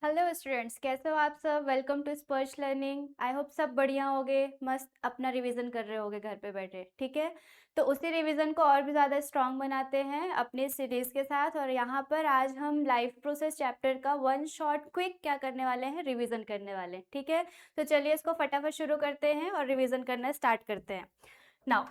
Hello students, कैसे हो आप सब। वेलकम टू स्पर्श लर्निंग। आई होप सब बढ़िया होगे, मस्त अपना रिवीजन कर रहे होगे घर पे बैठे। ठीक है, तो उसी रिवीजन को और भी ज़्यादा स्ट्रांग बनाते हैं अपने सीरीज़ के साथ। और यहाँ पर आज हम लाइफ प्रोसेस चैप्टर का वन शॉट क्विक क्या करने वाले हैं, रिवीजन करने वाले हैं। ठीक है, तो चलिए इसको फटाफट शुरू करते हैं और रिवीजन करना स्टार्ट करते हैं। नाउ,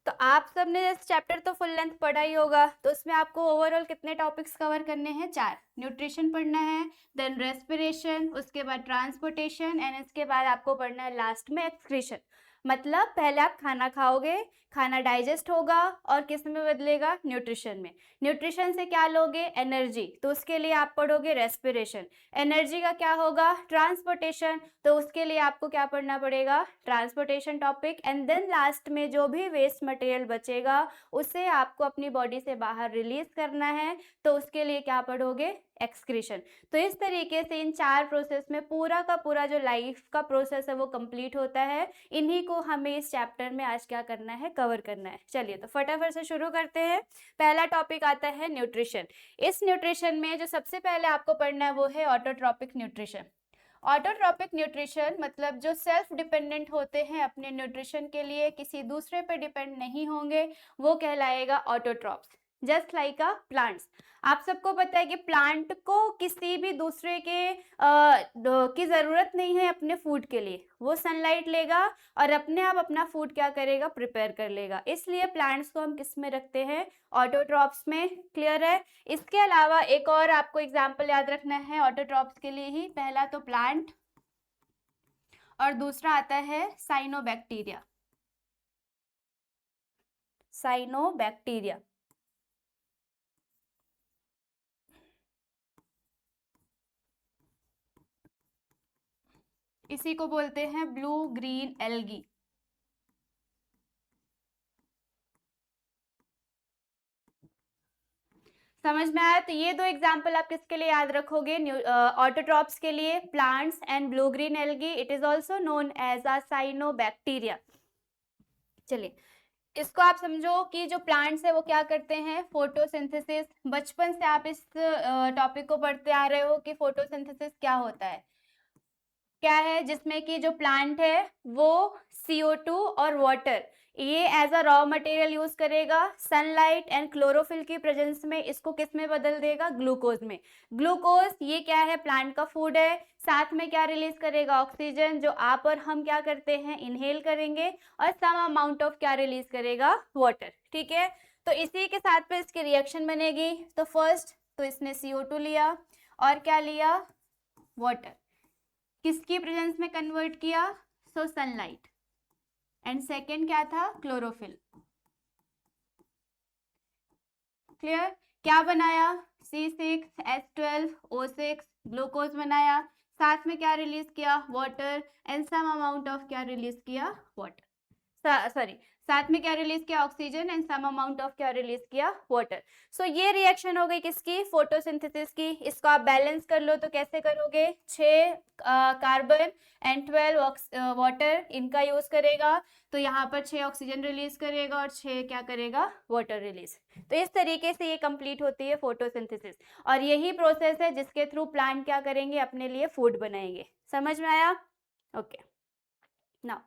तो आप सबने इस चैप्टर तो फुल लेंथ पढ़ा ही होगा, तो उसमें आपको ओवरऑल कितने टॉपिक्स कवर करने हैं? 4। न्यूट्रिशन पढ़ना है, देन रेस्पिरेशन, उसके बाद ट्रांसपोर्टेशन एंड इसके बाद आपको पढ़ना है लास्ट में एक्सक्रीशन। मतलब पहले आप खाना खाओगे, खाना डाइजेस्ट होगा और किस में बदलेगा? न्यूट्रिशन में। न्यूट्रिशन से क्या लोगे? एनर्जी, तो उसके लिए आप पढ़ोगे रेस्पिरेशन। एनर्जी का क्या होगा? ट्रांसपोर्टेशन, तो उसके लिए आपको क्या पढ़ना पड़ेगा? Transportation topic. And then last में जो भी वेस्ट मटेरियल बचेगा उसे आपको अपनी बॉडी से बाहर रिलीज करना है, तो उसके लिए क्या पढ़ोगे? एक्सक्रीशन। तो इस तरीके से इन 4 प्रोसेस में पूरा का पूरा जो लाइफ का प्रोसेस है वो कंप्लीट होता है। इन्हीं को हमें इस चैप्टर में आज क्या करना है? कवर करना है। चलिए तो फटाफट से शुरू करते हैं। पहला टॉपिक आता है न्यूट्रिशन। इस न्यूट्रिशन में जो सबसे पहले आपको पढ़ना है वो है ऑटोट्रॉपिक न्यूट्रिशन। ऑटोट्रॉपिक न्यूट्रिशन मतलब जो सेल्फ डिपेंडेंट होते हैं अपने न्यूट्रिशन के लिए, किसी दूसरे पे डिपेंड नहीं होंगे, वो कहलाएगा ऑटोट्रॉप्स। जस्ट लाइक अ प्लांट्स। आप सबको पता है कि प्लांट को किसी भी दूसरे के की ज़रूरत नहीं है अपने फूड के लिए। वो सनलाइट लेगा और अपने आप अपना फूड क्या करेगा? प्रिपेयर कर लेगा। इसलिए प्लांट्स को हम किस में रखते हैं? ऑटोट्रॉप्स में। क्लियर है? इसके अलावा एक और आपको एग्जाम्पल याद रखना है ऑटोट्रॉप्स के लिए ही। पहला तो प्लांट और दूसरा आता है साइनोबैक्टीरिया। साइनोबैक्टीरिया इसी को बोलते हैं ब्लू ग्रीन एल्गी। समझ में आया? तो ये दो एग्जाम्पल आप किसके लिए याद रखोगे? ऑटोट्रॉप्स के लिए, plants and blue green algae. It is also known as a cyanobacteria. चलिए, इसको आप समझो कि जो प्लांट्स है वो क्या करते हैं? फोटोसिंथेसिस। बचपन से आप इस टॉपिक को पढ़ते आ रहे हो कि फोटोसिंथेसिस क्या होता है। क्या है? जिसमें कि जो प्लांट है वो CO2 और वाटर ये as a raw material use करेगा। सनलाइट एंड क्लोरोफिल की प्रेजेंस में इसको किस में बदल देगा? ग्लूकोज में। ग्लूकोज ये क्या है? प्लांट का फूड है। साथ में क्या रिलीज करेगा? ऑक्सीजन, जो आप और हम क्या करते हैं? इनहेल करेंगे। और सम अमाउंट ऑफ क्या रिलीज करेगा? वाटर। ठीक है, तो इसी के साथ पे इसकी रिएक्शन बनेगी। तो फर्स्ट तो इसने CO2 लिया और क्या लिया? वाटर। किसकी प्रेजेंस में कन्वर्ट किया? सो सनलाइट। एंड सेकेंड क्या था? क्लोरोफिल। क्लियर? क्या बनाया? C6H12O6 ग्लूकोज बनाया। साथ में क्या रिलीज किया? Water. And some amount of क्या रिलीज किया? वाटर। सॉरी, साथ में क्या रिलीज किया? Oxygen. And some amount of क्या रिलीज किया? वाटर। सो ये रिएक्शन हो गई किसकी? फोटोसिंथेसिस की। इसको आप बैलेंस कर लो तो कैसे करोगे? 6 कार्बन एंड 12 वाटर, इनका यूज करेगा। तो यहाँ पर 6 ऑक्सीजन रिलीज करेगा और 6 क्या करेगा? Water release. तो इस तरीके से ये कंप्लीट होती है फोटोसिंथेसिस। और यही प्रोसेस है जिसके थ्रू प्लांट क्या करेंगे? अपने लिए फूड बनाएंगे। समझ में आया? Okay, now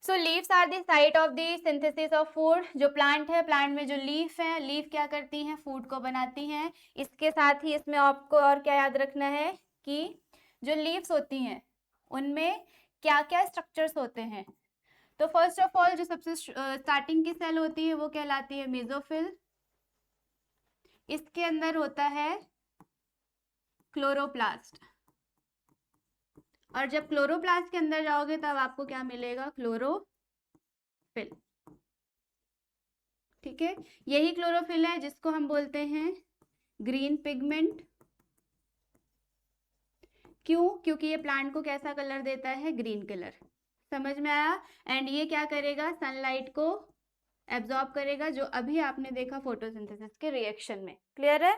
so leaves are the site of the synthesis of food. जो प्लांट है, प्लांट में जो लीफ है, लीफ क्या करती हैं? फूड को बनाती हैं। इसके साथ ही इसमें आपको और क्या याद रखना है कि जो लीव्स होती हैं उनमें क्या क्या स्ट्रक्चर्स होते हैं। तो फर्स्ट ऑफ ऑल जो सबसे स्टार्टिंग की सेल होती है वो कहलाती है मेसोफिल। इसके अंदर होता है क्लोरोप्लास्ट। और जब क्लोरोप्लास्ट के अंदर जाओगे तब आपको क्या मिलेगा? क्लोरोफिल। ठीक है, यही क्लोरोफिल है जिसको हम बोलते हैं ग्रीन पिगमेंट। क्यों? क्योंकि ये प्लांट को कैसा कलर देता है? Green colour. समझ में आया? एंड ये क्या करेगा? सनलाइट को एब्जॉर्ब करेगा, जो अभी आपने देखा फोटोसिंथेसिस के रिएक्शन में। क्लियर है?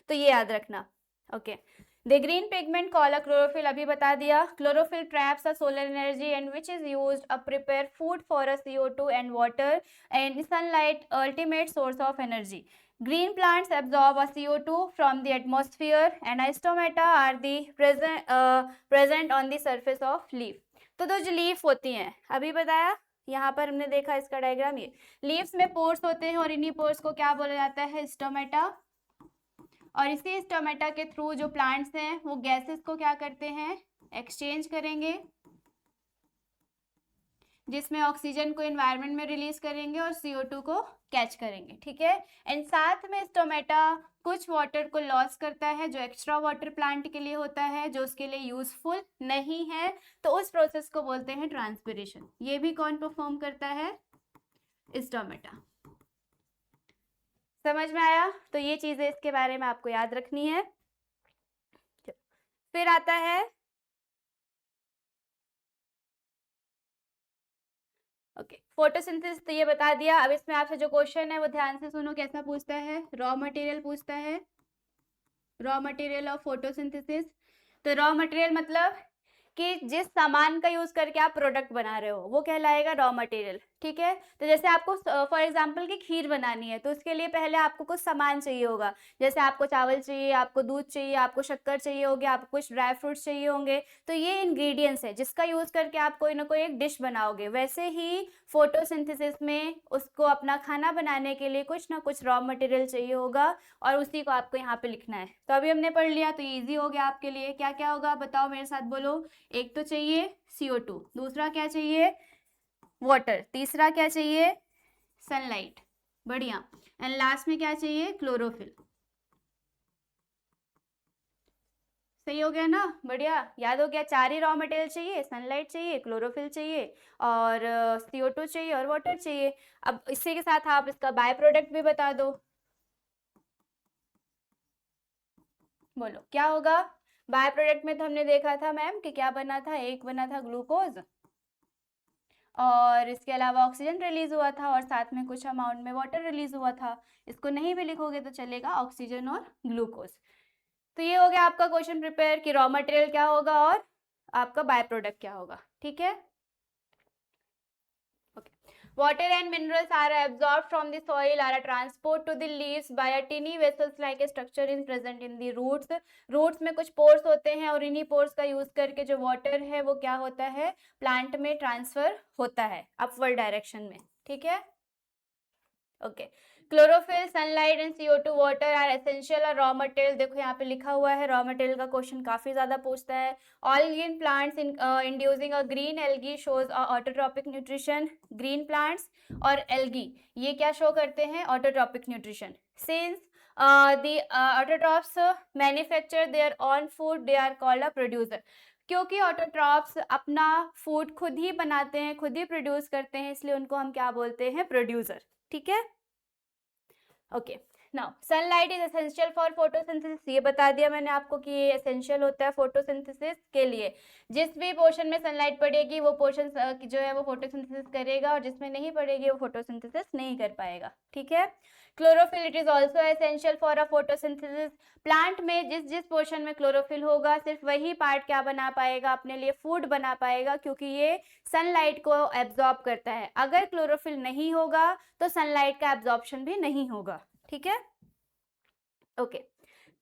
तो ये याद रखना। Okay, the green pigment call a chlorophyll, अभी बता दिया। Chlorophyll traps a solar energy and which is used a prepare food for a CO2 and water and sunlight ultimate source of energy. Green plants absorb a CO2 from the atmosphere and stomata are the present on the surface of leaf. तो जो leaf होती हैं अभी बताया, यहाँ पर हमने देखा इसका डायग्राम, ये लीव्स में पोर्स होते हैं और इन्हीं पोर्स को क्या बोला जाता है, स्टोमेटा। और इसी स्टोमेटा के थ्रू जो प्लांट्स हैं वो गैसेस को क्या करते हैं, एक्सचेंज करेंगे, जिसमें ऑक्सीजन को एनवायरनमेंट में रिलीज करेंगे और CO2 को कैच करेंगे, ठीक है। एंड साथ में स्टोमेटा कुछ वाटर को लॉस करता है जो एक्स्ट्रा वाटर प्लांट के लिए होता है, जो उसके लिए यूजफुल नहीं है, तो उस प्रोसेस को बोलते हैं ट्रांसपिरेशन। ये भी कौन परफॉर्म करता है, स्टोमेटा। समझ में आया? तो ये चीजें इसके बारे में आपको याद रखनी है। फिर आता है ओके फोटोसिंथेसिस, तो ये बता दिया। अब इसमें आपसे जो क्वेश्चन है वो ध्यान से सुनो, कैसा पूछता है, रॉ मटेरियल पूछता है, रॉ मटेरियल ऑफ फोटोसिंथेसिस। तो रॉ मटेरियल मतलब कि जिस सामान का यूज करके आप प्रोडक्ट बना रहे हो वो कहलाएगा रॉ मटेरियल, ठीक है। तो जैसे आपको फॉर एग्जांपल की खीर बनानी है तो उसके लिए पहले आपको कुछ सामान चाहिए होगा, जैसे आपको चावल चाहिए, आपको दूध चाहिए, आपको शक्कर चाहिए होगी, आपको कुछ ड्राई फ्रूट्स चाहिए होंगे, तो ये इंग्रेडिएंट्स है जिसका यूज करके आप कोई ना कोई एक डिश बनाओगे। वैसे ही फोटोसिंथेसिस में उसको अपना खाना बनाने के लिए कुछ ना कुछ रॉ मटेरियल चाहिए होगा और उसी को आपको यहाँ पे लिखना है। तो अभी हमने पढ़ लिया तो इजी हो गया आपके लिए। क्या क्या होगा बताओ मेरे साथ, बोलो। एक तो चाहिए CO2, दूसरा क्या चाहिए, वाटर, तीसरा क्या चाहिए, सनलाइट, बढ़िया, एंड लास्ट में क्या चाहिए, क्लोरोफिल। सही हो गया ना, बढ़िया, याद हो गया। 4 ही रॉ मटेरियल चाहिए, सनलाइट चाहिए, क्लोरोफिल चाहिए और CO2 चाहिए और वाटर चाहिए। अब इसी के साथ आप इसका बाय प्रोडक्ट भी बता दो, बोलो क्या होगा। बाय प्रोडक्ट में तो हमने देखा था मैम कि क्या बना था, एक बना था ग्लूकोज और इसके अलावा ऑक्सीजन रिलीज हुआ था और साथ में कुछ अमाउंट में वाटर रिलीज हुआ था। इसको नहीं भी लिखोगे तो चलेगा, ऑक्सीजन और ग्लूकोज। तो ये हो गया आपका क्वेश्चन प्रिपेयर कि रॉ मटेरियल क्या होगा और आपका बाय प्रोडक्ट क्या होगा, ठीक है। Water and minerals are absorbed from the soil, are transported to the leaves by a tiny vessels like a structure is present in the roots. Roots में कुछ pores होते हैं और इन्हीं pores का यूज करके जो water है वो क्या होता है, प्लांट में ट्रांसफर होता है अपवर्ड डायरेक्शन में, ठीक है। Okay chlorophyll, sunlight and CO2 water are essential और रॉ मटेरियल। देखो यहाँ पे लिखा हुआ है, रॉ मटेरियल का क्वेश्चन काफी ज्यादा पूछता है। All green plants inducing a green algae shows autotrophic nutrition. Green plants और एल्गी ये क्या शो करते हैं, autotrophic nutrition. Since the autotrophs manufacture their own food, they are called a producer। क्योंकि ऑटोट्रॉप्स अपना फूड खुद ही बनाते हैं, खुद ही प्रोड्यूस करते हैं, इसलिए उनको हम क्या बोलते हैं, प्रोड्यूसर, ठीक है। Okay now sunlight is essential for photosynthesis, ये बता दिया मैंने आपको कि ये एसेंशियल होता है फोटोसिंथेसिस के लिए। जिस भी पोर्शन में सनलाइट पड़ेगी वो पोर्शन जो है वो फोटोसिंथेसिस करेगा और जिसमें नहीं पड़ेगी वो फोटोसिंथेसिस नहीं कर पाएगा, ठीक है। Chlorophyll, it is also essential for a photosynthesis. Plant में जिस जिस पोर्शन में क्लोरोफिल होगा सिर्फ वही पार्ट क्या बना पाएगा, अपने लिए फूड बना पाएगा, क्योंकि ये सनलाइट को एब्जॉर्ब करता है। अगर क्लोरोफिल नहीं होगा तो सनलाइट का एब्जॉर्प्शन भी नहीं होगा, ठीक है। Okay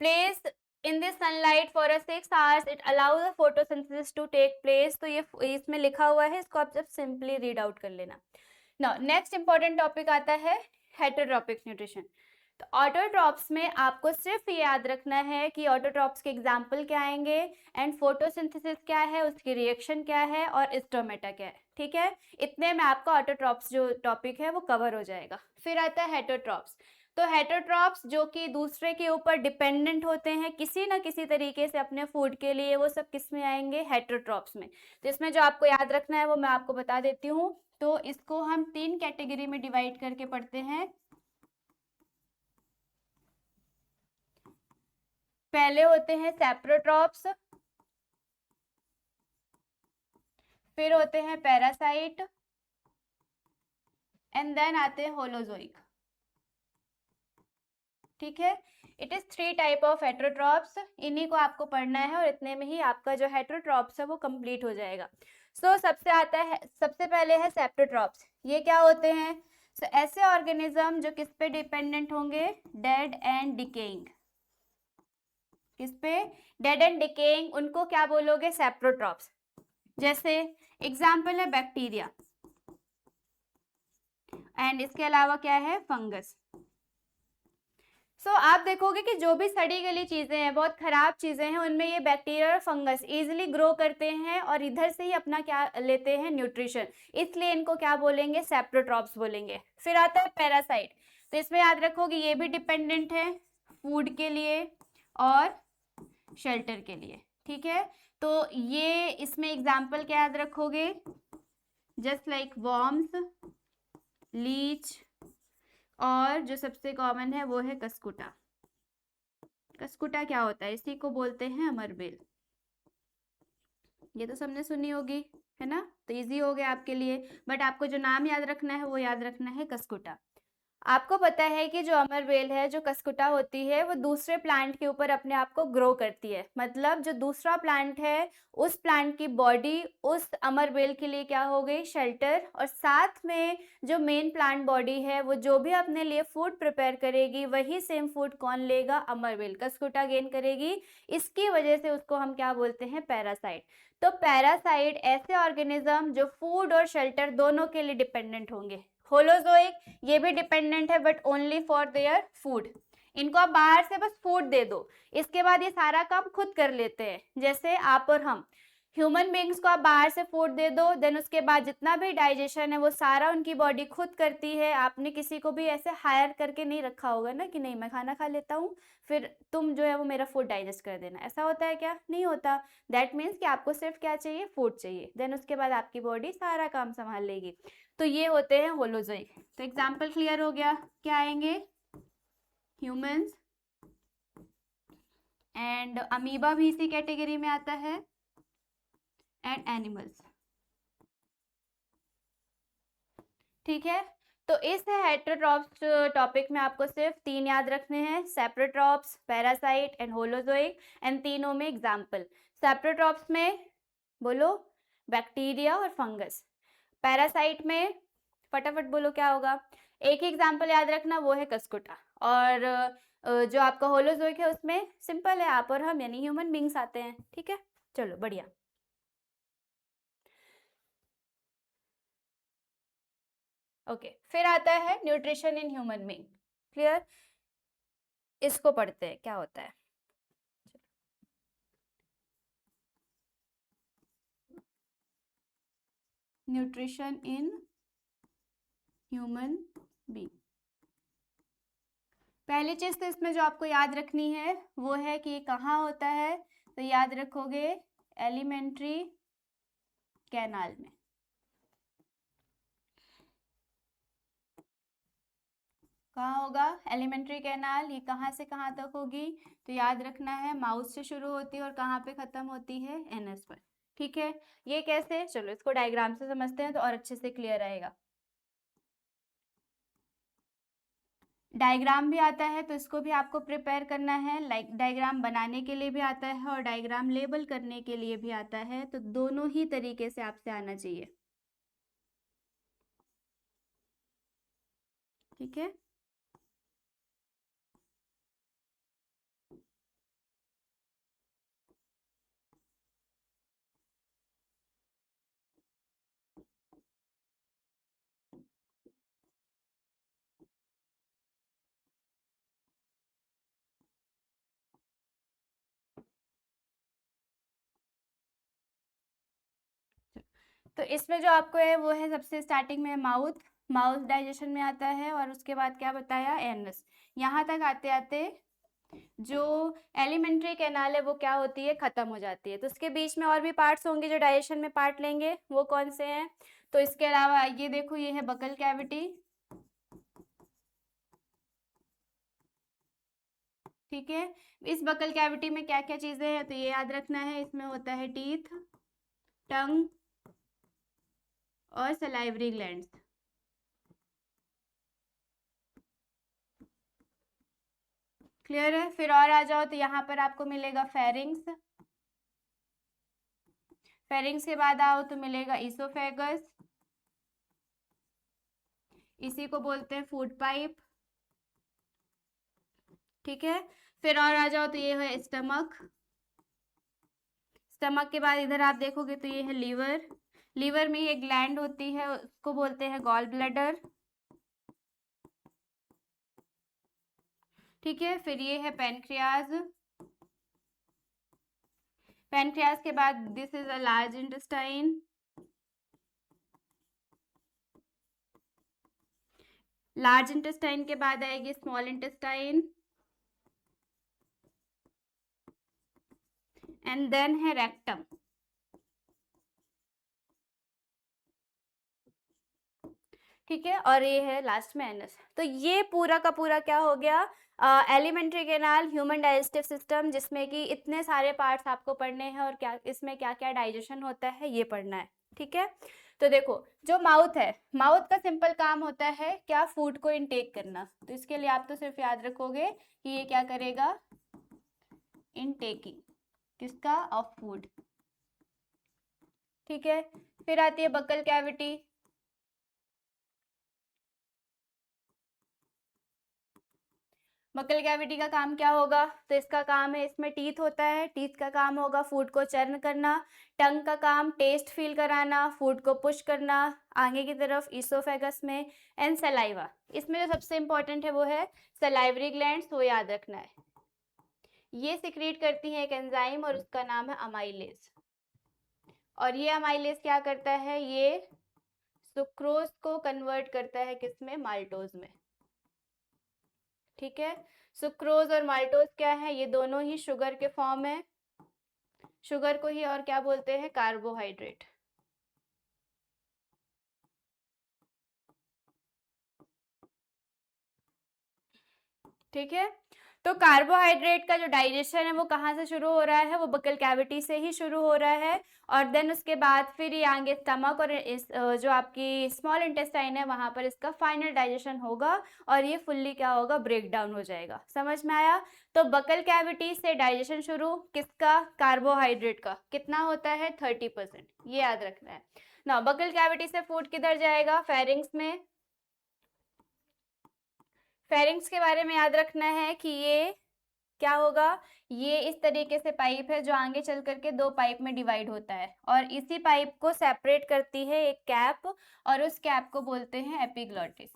place in this sunlight for a 6 hours it allows the photosynthesis to take place. तो ये इसमें लिखा हुआ है, इसको आप जब सिंपली रीड आउट कर लेना। नाउ नेक्स्ट इंपॉर्टेंट टॉपिक आता है हेटेरोट्रॉपिक न्यूट्रिशन। तो ऑटोट्रॉप्स में आपको सिर्फ ये याद रखना है कि ऑटोट्रॉप्स के एग्जाम्पल क्या आएंगे एंड फोटोसिंथेसिस क्या है, उसकी रिएक्शन क्या है और स्टोमेटा क्या है, ठीक है। इतने में आपका ऑटोट्रॉप्स जो टॉपिक है वो कवर हो जाएगा। फिर आता है हेटेरोट्रॉप्स। तो हेटेरोट्रॉप्स जो कि दूसरे के ऊपर डिपेंडेंट होते हैं किसी ना किसी तरीके से अपने फूड के लिए, वो सब किस में आएंगे, हेटेरोट्रॉप्स में। तो इसमें जो आपको याद रखना है वो मैं आपको बता देती हूँ। तो इसको हम 3 कैटेगरी में डिवाइड करके पढ़ते हैं। पहले होते हैं सेप्रोट्रॉप्स, फिर होते हैं पैरासाइट एंड देन आते हैं होलोजोइक, ठीक है। It is 3 type of heterotrophs, इन्हीं को आपको पढ़ना है और इतने में ही आपका जो हेटेरोट्रॉप्स है वो कंप्लीट हो जाएगा। सबसे पहले है सेप्रोट्रॉप्स। ये क्या होते हैं, सो ऐसे ऑर्गेनिज्म जो किस पे डिपेंडेंट होंगे, डेड एंड डिकेइंग, किस पे, डेड एंड डिकेइंग, उनको क्या बोलोगे, सेप्रोट्रॉप्स। जैसे एग्जाम्पल है बैक्टीरिया, एंड इसके अलावा क्या है, फंगस। आप देखोगे कि जो भी सड़ी गली चीजें हैं, बहुत खराब चीजें हैं, उनमें ये बैक्टीरिया और फंगस इजीली ग्रो करते हैं और इधर से ही अपना क्या लेते हैं, न्यूट्रिशन, इसलिए इनको क्या बोलेंगे, सेप्रोट्रॉप्स बोलेंगे। फिर आता है पैरासाइट, तो इसमें याद रखोगे ये भी डिपेंडेंट है फूड के लिए और शेल्टर के लिए, ठीक है। तो ये इसमें एग्जाम्पल क्या याद रखोगे, जस्ट लाइक वॉर्म्स, लीच, और जो सबसे कॉमन है वो है कस्कुटा। कस्कुटा क्या होता है, इसी को बोलते हैं अमरबेल। ये तो सबने सुनी होगी, है ना, तो इजी हो गया आपके लिए। बट आपको जो नाम याद रखना है वो याद रखना है कस्कुटा। आपको पता है कि जो अमरबेल है, जो कस्कुटा होती है, वो दूसरे प्लांट के ऊपर अपने आप को ग्रो करती है। मतलब जो दूसरा प्लांट है, उस प्लांट की बॉडी उस अमरबेल के लिए क्या हो गई, शेल्टर, और साथ में जो मेन प्लांट बॉडी है, वो जो भी अपने लिए फूड प्रिपेयर करेगी, वही सेम फूड कौन लेगा, अमरबेल, कस्कुटा गेन करेगी। इसकी वजह से उसको हम क्या बोलते हैं, पैरासाइट। तो पैरासाइट ऐसे ऑर्गेनिज्म जो फूड और शेल्टर दोनों के लिए डिपेंडेंट होंगे। होलोजोइक, ये भी डिपेंडेंट है but only for their food. इनको आप बाहर से बस फूड दे दो, इसके बाद ये सारा काम खुद कर लेते हैं। जैसे आप और हम ह्यूमन बींग्स को आप बाहर से फूड दे दो, देन उसके बाद जितना भी डाइजेशन है वो सारा उनकी बॉडी खुद करती है। आपने किसी को भी ऐसे हायर करके नहीं रखा होगा ना कि नहीं मैं खाना खा लेता हूँ, फिर तुम जो है वो मेरा फूड डाइजेस्ट कर देना, ऐसा होता है क्या, नहीं होता। दैट मीन्स कि आपको सिर्फ क्या चाहिए, फूड चाहिए, देन उसके बाद आपकी बॉडी सारा काम संभाल लेगी। तो ये होते हैं होलोजोइक। तो एग्जाम्पल क्लियर हो गया, क्या आएंगे, ह्यूमंस, एंड अमीबा भी इसी कैटेगरी में आता है, एंड एनिमल्स, ठीक है। तो इस हेटेरोट्रॉप्स टॉपिक में आपको सिर्फ 3 याद रखने हैं, saprotrophs, parasite and holozoic, and तीनों में एग्जाम्पल। सेप्रोट्रॉप्स में बोलो, बैक्टीरिया और फंगस। पैरासाइट में फटाफट बोलो क्या होगा, एक ही एग्जाम्पल याद रखना, वो है कस्कुटा। और जो आपका होलोजोइक है उसमें सिंपल है, आप और हम यानी ह्यूमन बींग्स आते हैं, ठीक है। चलो बढ़िया। ओके, फिर आता है nutrition in human being, clear. इसको पढ़ते हैं क्या होता है। न्यूट्रिशन इन ह्यूमन बींग, पहली चीज तो इसमें जो आपको याद रखनी है वो है कि ये कहाँ होता है, तो याद रखोगे एलिमेंट्री कैनाल में। कहाँ होगा, एलिमेंट्री कैनाल, ये कहाँ से कहाँ तक होगी, तो याद रखना है माउथ से शुरू होती है और कहाँ पे खत्म होती है, एनस पर, ठीक है। ये कैसे, चलो इसको डायग्राम से समझते हैं तो और अच्छे से क्लियर आएगा। डायग्राम भी आता है तो इसको भी आपको प्रिपेयर करना है, लाइक डायग्राम बनाने के लिए भी आता है और डायग्राम लेबल करने के लिए भी आता है, तो दोनों ही तरीके से आपसे आना चाहिए, ठीक है। तो इसमें जो आपको है वो है सबसे स्टार्टिंग में माउथ, माउथ डाइजेशन में आता है, और उसके बाद क्या बताया, एनस। यहाँ तक आते आते जो एलिमेंट्री कैनाल है वो क्या होती है, खत्म हो जाती है। तो उसके बीच में और भी पार्ट्स होंगे जो डाइजेशन में पार्ट लेंगे, वो कौन से हैं, तो इसके अलावा ये देखो, ये है बकल कैविटी, ठीक है। इस बकल कैविटी में क्या क्या चीजें हैं, तो ये याद रखना है, इसमें होता है टीथ, टंग और सलाइवरी ग्लैंड्स, क्लियर है। फिर और आ जाओ तो यहाँ पर आपको मिलेगा फेरिंग्स, फेरिंग्स के बाद आओ तो मिलेगा ईसोफेगस, इसी को बोलते हैं फूड पाइप। ठीक है, फिर और आ जाओ तो ये है स्टमक। स्टमक के बाद इधर आप देखोगे तो ये है लीवर। लीवर में एक ग्लैंड होती है, उसको बोलते हैं गॉल ब्लैडर। ठीक है, फिर ये है पैनक्रियाज। पैनक्रियाज के बाद this is a large intestine. Large intestine के बाद आएगी स्मॉल इंटेस्टाइन, एंड देन है रेक्टम। ठीक है, और ये है लास्ट में एनस। तो ये पूरा का पूरा क्या हो गया, alimentary canal, human digestive system, जिसमें कि इतने सारे पार्ट्स आपको पढ़ने हैं और क्या इसमें क्या क्या डाइजेशन होता है ये पढ़ना है। ठीक है, तो देखो जो माउथ है, माउथ का सिंपल काम होता है क्या, फूड को इनटेक करना। तो इसके लिए आप तो सिर्फ याद रखोगे कि ये क्या करेगा, इनटेकिंग किसका, ऑफ फूड। ठीक है, फिर आती है बकल कैविटी। बकल कैविटी का काम क्या होगा, तो इसका काम है, इसमें टीथ होता है, टीथ का काम होगा फूड को चर्न करना। टंग का काम टेस्ट फील कराना, फूड को पुश करना आगे की तरफ ईसोफेगस में। एंड सलाइवा, इसमें जो सबसे इंपॉर्टेंट है वो है सलाइवरी ग्लैंड्स, वो याद रखना है। ये सिक्रीट करती है एक एंजाइम और उसका नाम है अमाइलेज। और ये अमाइलेज क्या करता है, ये सुक्रोज को कन्वर्ट करता है किसमें, माल्टोज में। ठीक है, सुक्रोज और माल्टोज क्या है, ये दोनों ही शुगर के फॉर्म है। शुगर को ही और क्या बोलते हैं, कार्बोहाइड्रेट। ठीक है, तो कार्बोहाइड्रेट का जो डाइजेशन है वो कहाँ से शुरू हो रहा है, वो बकल कैविटी से ही शुरू हो रहा है। और देन उसके बाद फिर ये आगे स्टमक और इस जो आपकी स्मॉल इंटेस्टाइन है वहां पर इसका फाइनल डाइजेशन होगा और ये फुल्ली क्या होगा, ब्रेक डाउन हो जाएगा। समझ में आया, तो बकल कैविटी से डाइजेशन शुरू किसका, कार्बोहाइड्रेट का, कितना होता है 30%, ये याद रखना है ना। बकल कैविटी से फूड किधर जाएगा, फेरिंग्स में। फेरिंग्स के बारे में याद रखना है कि ये क्या होगा, ये इस तरीके से पाइप है जो आगे चल करके दो पाइप में डिवाइड होता है और इसी पाइप को सेपरेट करती है एक कैप और उस कैप को बोलते हैं एपिग्लॉटिस।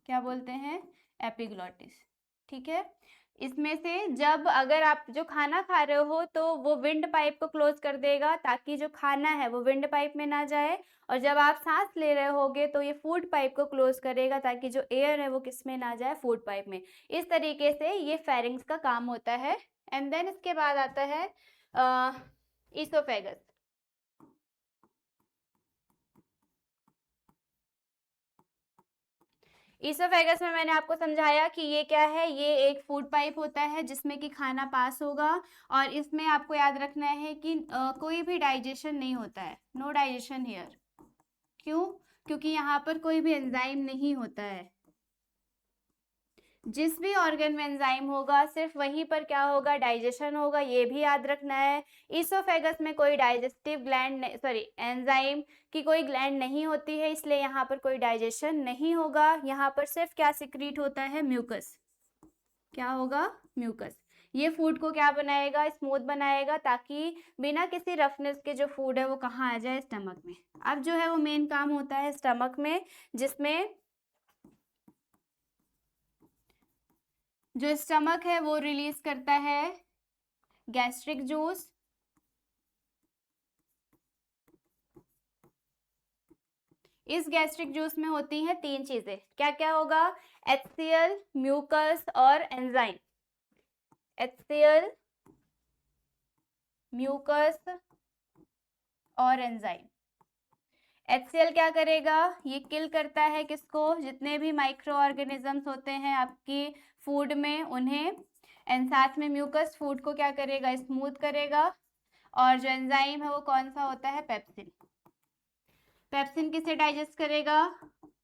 क्या बोलते हैं, एपिग्लॉटिस। ठीक है, इसमें से जब अगर आप जो खाना खा रहे हो तो वो विंड पाइप को क्लोज कर देगा ताकि जो खाना है वो विंड पाइप में ना जाए, और जब आप सांस ले रहे होगे तो ये फूड पाइप को क्लोज करेगा ताकि जो एयर है वो किस में ना जाए, फूड पाइप में। इस तरीके से ये फेरिंग्स का काम होता है। एंड देन इसके बाद आता है ईसोफेगस। ईसोफेगस में मैंने आपको समझाया कि ये क्या है, ये एक फूड पाइप होता है जिसमें कि खाना पास होगा और इसमें आपको याद रखना है कि कोई भी डाइजेशन नहीं होता है, नो डाइजेशन हियर। क्यों, क्योंकि यहाँ पर कोई भी एंजाइम नहीं होता है। जिस भी ऑर्गन में एंजाइम होगा सिर्फ वहीं पर क्या होगा, डाइजेशन होगा, ये भी याद रखना है। ईसोफेगस में कोई डाइजेस्टिव ग्लैंड, सॉरी एंजाइम की कोई ग्लैंड नहीं होती है, इसलिए यहाँ पर कोई डाइजेशन नहीं होगा। यहाँ पर सिर्फ क्या सिक्रीट होता है, म्यूकस। क्या होगा, म्यूकस। ये फूड को क्या बनाएगा, स्मूथ बनाएगा ताकि बिना किसी रफनेस के जो फूड है वो कहाँ आ जाए, स्टमक में। अब जो है वो मेन काम होता है स्टमक में, जिसमें जो स्टमक है वो रिलीज करता है गैस्ट्रिक जूस। इस गैस्ट्रिक जूस में होती हैं तीन चीजें, क्या क्या होगा, HCl, म्यूकस और एंजाइम। HCl, म्यूकस और एंजाइम। HCl क्या करेगा, ये किल करता है किसको, जितने भी माइक्रो ऑर्गेनिजम्स होते हैं आपकी फूड में उन्हें। एंड साथ में म्यूकस फूड को क्या करेगा, स्मूथ करेगा। और जो एंजाइम है वो कौन सा होता है, पेप्सिन। पेप्सिन किसे डाइजेस्ट करेगा,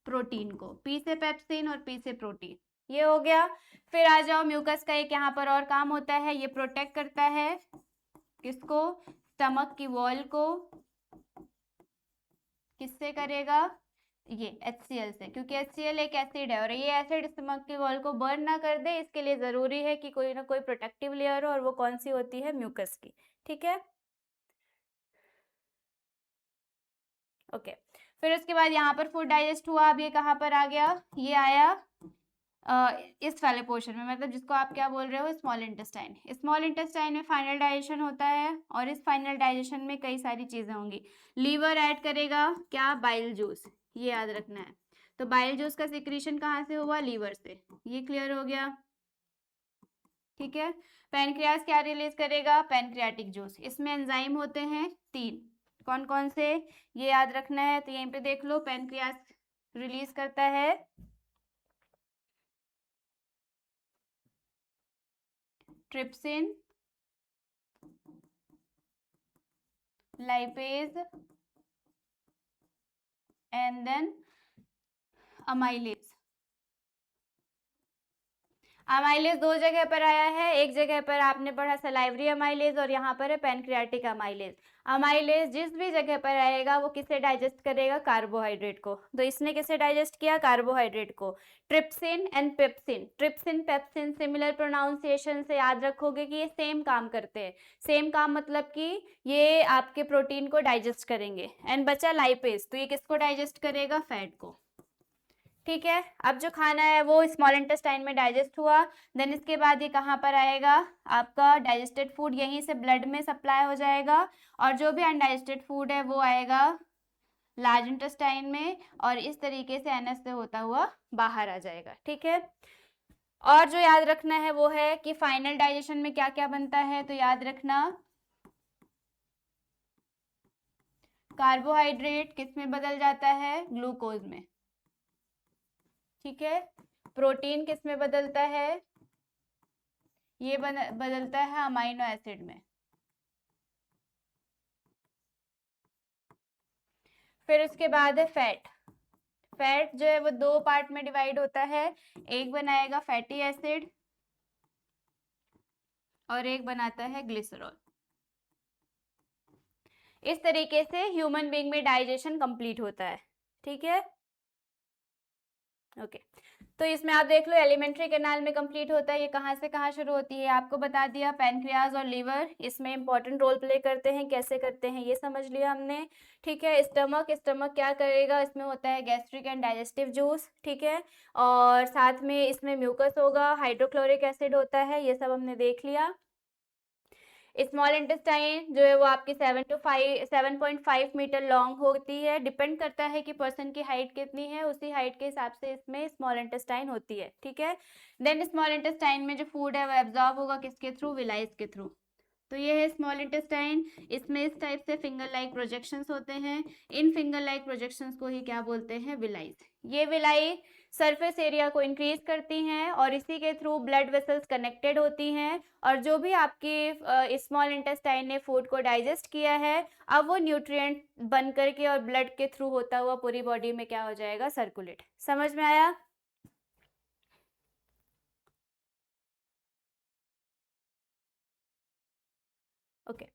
प्रोटीन को। पी से पेप्सिन और पी से प्रोटीन, ये हो गया। फिर आ जाओ, म्यूकस का एक यहाँ पर और काम होता है, ये प्रोटेक्ट करता है किसको, स्टमक की वॉल को। किससे करेगा? ये HCl से, क्योंकि HCl एक एसिड है और ये एसिड स्टमक के वॉल को बर्न ना कर दे, इसके लिए जरूरी है कि कोई ना कोई प्रोटेक्टिव लेयर हो, और वो कौन सी होती है? म्यूकस की। ठीक है, ओके। फिर उसके बाद यहाँ पर फूड डाइजेस्ट हुआ, अब ये कहाँ पर आ गया? ये आया इस वाले पोर्शन में, मतलब जिसको आप क्या बोल रहे हो? Small intestine. स्मॉल इंटेस्टाइन में फाइनल डाइजेशन होता है, और इस फाइनल डाइजेशन में कई सारी चीजें होंगी। लीवर ऐड करेगा क्या? बाइल जूस, ये याद रखना है। तो बाइल जूस का सिक्रीशन कहाँ से हुआ? लीवर से। ये क्लियर हो गया? ठीक है। पैनक्रियास क्या रिलीज करेगा? Pancreatic juice. इसमें एंजाइम होते हैं 3, कौन कौन से? ये याद रखना है, तो यहीं पे देख लो। पैनक्रियास रिलीज करता है trypsin, lipase, and then amylase. Amylase दो जगह पर आया है, एक जगह पर आपने पढ़ा सलाइवरी अमाइलेज, और यहाँ पर है पैनक्रियाटिक अमाइलेज। अमाइलेज जिस भी जगह पर आएगा वो किसे डाइजेस्ट करेगा? कार्बोहाइड्रेट को। तो इसने किसे डाइजेस्ट किया? कार्बोहाइड्रेट को। Trypsin and pepsin, trypsin pepsin similar pronunciation से याद रखोगे कि ये सेम काम करते हैं। सेम काम मतलब कि ये आपके प्रोटीन को डाइजेस्ट करेंगे। एंड बचा लाइपेज, तो ये किसको डाइजेस्ट करेगा? फैट को। ठीक है, अब जो खाना है वो स्मॉल इंटेस्टाइन में डाइजेस्ट हुआ, देन इसके बाद ये कहाँ पर आएगा? आपका डाइजेस्टेड फूड यहीं से ब्लड में सप्लाई हो जाएगा, और जो भी अनडाइजेस्टेड फूड है वो आएगा लार्ज इंटेस्टाइन में, और इस तरीके से एनएस से होता हुआ बाहर आ जाएगा। ठीक है, और जो याद रखना है वो है कि फाइनल डाइजेशन में क्या क्या बनता है, तो याद रखना कार्बोहाइड्रेट किस में बदल जाता है? ग्लूकोज में। ठीक है, प्रोटीन किस में बदलता है? ये बदलता है अमाइनो एसिड में। फिर उसके बाद है फैट। फैट जो है वो दो पार्ट में डिवाइड होता है, एक बनाएगा फैटी एसिड और एक बनाता है ग्लिसरॉल। इस तरीके से ह्यूमन बीइंग में डाइजेशन कंप्लीट होता है। ठीक है, ओके। तो इसमें आप देख लो एलिमेंट्री कैनाल में कंप्लीट होता है। ये कहाँ से कहाँ शुरू होती है आपको बता दिया। पैनक्रियाज और लीवर इसमें इंपॉर्टेंट रोल प्ले करते हैं, कैसे करते हैं ये समझ लिया हमने। ठीक है, स्टमक, स्टमक क्या करेगा? इसमें होता है गैस्ट्रिक एंड डाइजेस्टिव जूस। ठीक है, और साथ में इसमें म्यूकस होगा, हाइड्रोक्लोरिक एसिड होता है, ये सब हमने देख लिया। स्मॉल इंटेस्टाइन जो है वो आपकी 7.5 मीटर लॉन्ग होती है। डिपेंड करता है कि पर्सन की हाइट कितनी है, उसी हाइट के हिसाब से इसमें स्मॉल इंटेस्टाइन होती है। ठीक है, देन स्मॉल इंटेस्टाइन में जो फूड है वो एब्जॉर्ब होगा किसके थ्रू? विलाइज के थ्रू। तो ये है स्मॉल इंटेस्टाइन। इसमें इस टाइप से फिंगर लाइक प्रोजेक्शंस होते हैं। इन फिंगर लाइक प्रोजेक्शंस को ही क्या बोलते हैं? विलाइज। ये विलाई सरफेस एरिया को इंक्रीज करती हैं, और इसी के थ्रू ब्लड वेसल्स कनेक्टेड होती हैं, और जो भी आपकी स्मॉल इंटेस्टाइन ने फूड को डाइजेस्ट किया है, अब वो न्यूट्रिएंट बन करके और ब्लड के थ्रू होता हुआ पूरी बॉडी में क्या हो जाएगा? सर्कुलेट। समझ में आया? ओके,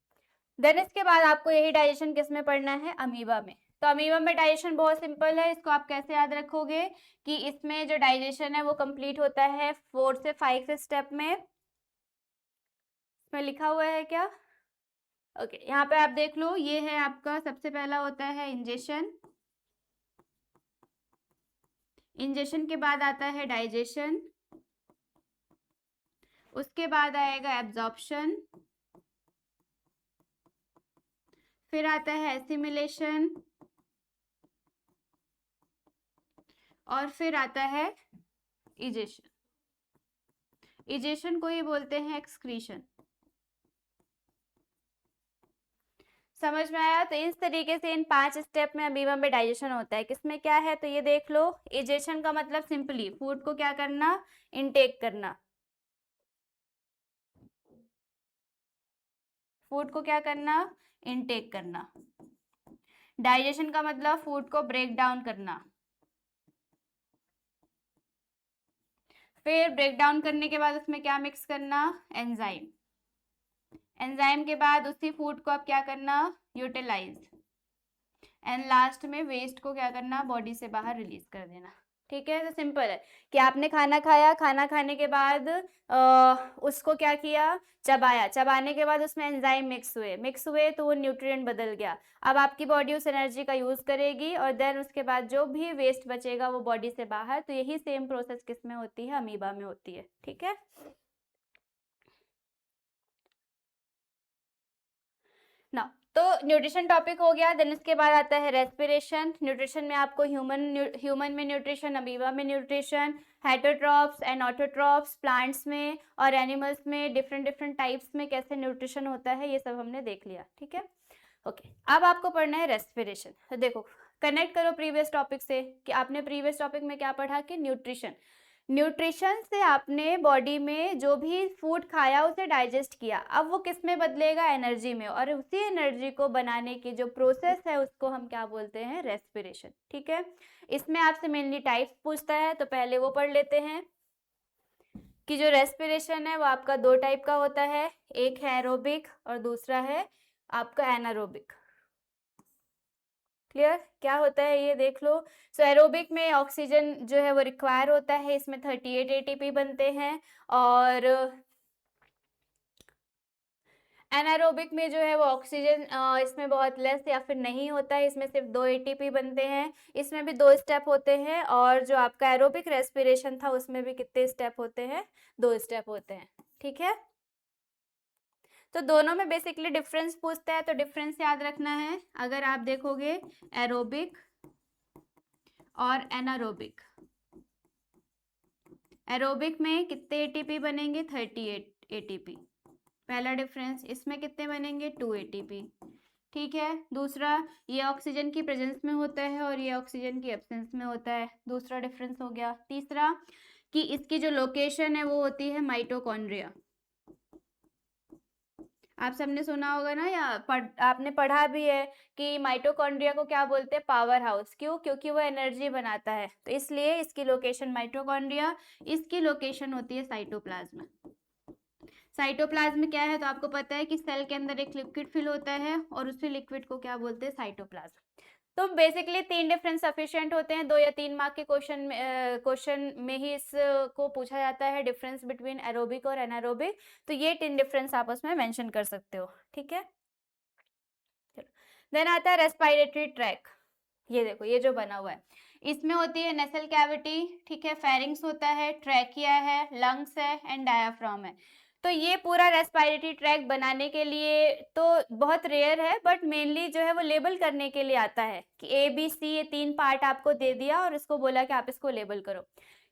देन इसके बाद आपको यही डाइजेशन किस में पढ़ना है? अमीबा में। तो अमीबा में डाइजेशन बहुत सिंपल है, इसको आप कैसे याद रखोगे कि इसमें जो डाइजेशन है वो कंप्लीट होता है 4 से 5 स्टेप में। इसमें लिखा हुआ है क्या? ओके, यहाँ पे आप देख लो, ये है आपका सबसे पहला होता है इंजेशन। इंजेशन के बाद आता है डाइजेशन, उसके बाद आएगा एब्जॉर्प्शन, फिर आता है एसिमिलेशन, और फिर आता है इजेशन। इजेशन को ही बोलते हैं एक्सक्रीशन। समझ में आया? तो इस तरीके से इन 5 स्टेप में अमीबा में डाइजेशन होता है। किसमें क्या है? तो ये देख लो, इजेशन का मतलब सिंपली फूड को क्या करना? इनटेक करना। फूड को क्या करना? इनटेक करना। डाइजेशन का मतलब फूड को ब्रेक डाउन करना। फिर ब्रेक डाउन करने के बाद उसमें क्या मिक्स करना? एंजाइम। एंजाइम के बाद उसी फूड को अब क्या करना? यूटिलाइज। एंड लास्ट में वेस्ट को क्या करना, बॉडी से बाहर रिलीज कर देना। ठीक है, तो सिंपल है कि आपने खाना खाया, खाना खाने के बाद उसको क्या किया, चबाया, चबाने के बाद उसमें एंजाइम मिक्स हुए तो वो न्यूट्रिएंट बदल गया। अब आपकी बॉडी उस एनर्जी का यूज करेगी और देन उसके बाद जो भी वेस्ट बचेगा वो बॉडी से बाहर। तो यही सेम प्रोसेस किस में होती है, अमीबा में होती है। ठीक है ना। तो न्यूट्रिशन टॉपिक हो गया। देन उसके बाद आता है रेस्पिरेशन। न्यूट्रिशन में आपको ह्यूमन में न्यूट्रिशन, अमीबा में nutrition, heterotrophs and autotrophs, plants में और एनिमल्स में डिफरेंट डिफरेंट टाइप्स में कैसे न्यूट्रिशन होता है, ये सब हमने देख लिया। ठीक है, ओके। अब आपको पढ़ना है रेस्पिरेशन। तो देखो, कनेक्ट करो प्रीवियस टॉपिक से कि आपने प्रीवियस टॉपिक में क्या पढ़ा कि न्यूट्रिशन, न्यूट्रिशन से आपने बॉडी में जो भी फूड खाया उसे डाइजेस्ट किया, अब वो किस में बदलेगा, एनर्जी में, और उसी एनर्जी को बनाने की जो प्रोसेस है उसको हम क्या बोलते हैं, रेस्पिरेशन। ठीक है, इसमें आपसे मेनली टाइप्स पूछता है, तो पहले वो पढ़ लेते हैं कि जो रेस्पिरेशन है वो आपका दो टाइप का होता है, एक है एरोबिक और दूसरा है आपका एनारोबिक। क्लियर, क्या होता है ये देख लो। सो एरोबिक में ऑक्सीजन जो है वो रिक्वायर होता है, इसमें 38 एटीपी बनते हैं, और एनारोबिक में जो है वो ऑक्सीजन इसमें बहुत लेस या फिर नहीं होता है, इसमें सिर्फ 2 एटीपी बनते हैं। इसमें भी 2 स्टेप होते हैं, और जो आपका एरोबिक रेस्पिरेशन था उसमें भी कितने स्टेप होते हैं, 2 स्टेप होते हैं। ठीक है, तो दोनों में बेसिकली डिफरेंस पूछता है, तो डिफरेंस याद रखना है। अगर आप देखोगे एरोबिक और एनारोबिक, एरोबिक में कितने एटीपी बनेंगे, 38 एटीपी, पहला डिफरेंस। इसमें कितने बनेंगे, 2 एटीपी। ठीक है, दूसरा, ये ऑक्सीजन की प्रेजेंस में होता है और ये ऑक्सीजन की एब्सेंस में होता है, दूसरा डिफरेंस हो गया। तीसरा, कि इसकी जो लोकेशन है वो होती है माइटोकॉन्ड्रिया। आप सबने सुना होगा ना, या आपने पढ़ा भी है कि माइटोकॉन्ड्रिया को क्या बोलते हैं, पावर हाउस। क्यों, क्योंकि वो एनर्जी बनाता है, तो इसलिए इसकी लोकेशन माइटोकॉन्ड्रिया, इसकी लोकेशन होती है साइटोप्लाज्म। साइटोप्लाज्म क्या है, तो आपको पता है कि सेल के अंदर एक लिक्विड फिल होता है और उसी लिक्विड को क्या बोलते हैं, साइटोप्लाज्म। तो बेसिकली 3 डिफरेंस सफिशिएंट होते हैं, 2 या 3 मार्क के क्वेश्चन में ही इसको पूछा जाता है, डिफरेंस बिटवीन एरोबिक और एनारोबिक। तो ये 3 डिफरेंस आप उसमें मेंशन कर सकते हो। ठीक है, चलो। देन आता है रेस्पिरेटरी ट्रैक। ये देखो, ये जो बना हुआ है, इसमें होती है नेसल कैविटी, ठीक है, फेरिंग्स होता है, ट्रैकिया है, लंग्स है एंड डायाफ्राम है। तो ये पूरा रेस्पिरेटरी ट्रैक बनाने के लिए तो बहुत रेयर है, बट मेनली जो है वो लेबल करने के लिए आता है कि ए बी सी, ये 3 पार्ट आपको दे दिया और इसको बोला कि आप इसको लेबल करो।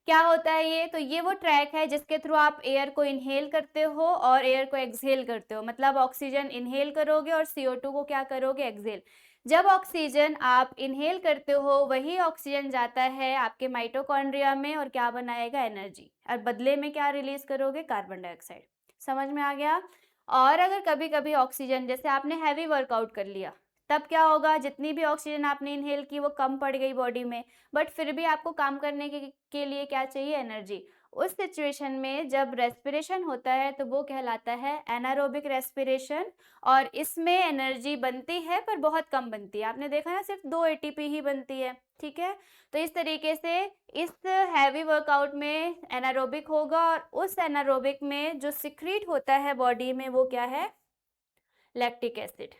क्या होता है ये, तो ये वो ट्रैक है जिसके थ्रू आप एयर को इनहेल करते हो और एयर को एक्सहेल करते हो, मतलब ऑक्सीजन इनहेल करोगे और CO2 को क्या करोगे, एक्सहेल। जब ऑक्सीजन आप इनहेल करते हो, वही ऑक्सीजन जाता है आपके माइटोकॉन्ड्रिया में और क्या बनाएगा, एनर्जी, और बदले में क्या रिलीज करोगे, कार्बन डाइऑक्साइड। समझ में आ गया। और अगर कभी कभी ऑक्सीजन, जैसे आपने हैवी वर्कआउट कर लिया, तब क्या होगा, जितनी भी ऑक्सीजन आपने इनहेल की वो कम पड़ गई बॉडी में, बट फिर भी आपको काम करने के लिए क्या चाहिए, एनर्जी। उस सिचुएशन में जब रेस्पिरेशन होता है तो वो कहलाता है एनारोबिक रेस्पिरेशन, और इसमें एनर्जी बनती है पर बहुत कम बनती है। आपने देखा ना, सिर्फ 2 एटीपी ही बनती है। ठीक है, तो इस तरीके से इस हैवी वर्कआउट में एनारोबिक होगा, और उस एनारोबिक में जो सिक्रीट होता है बॉडी में वो क्या है, लैक्टिक एसिड।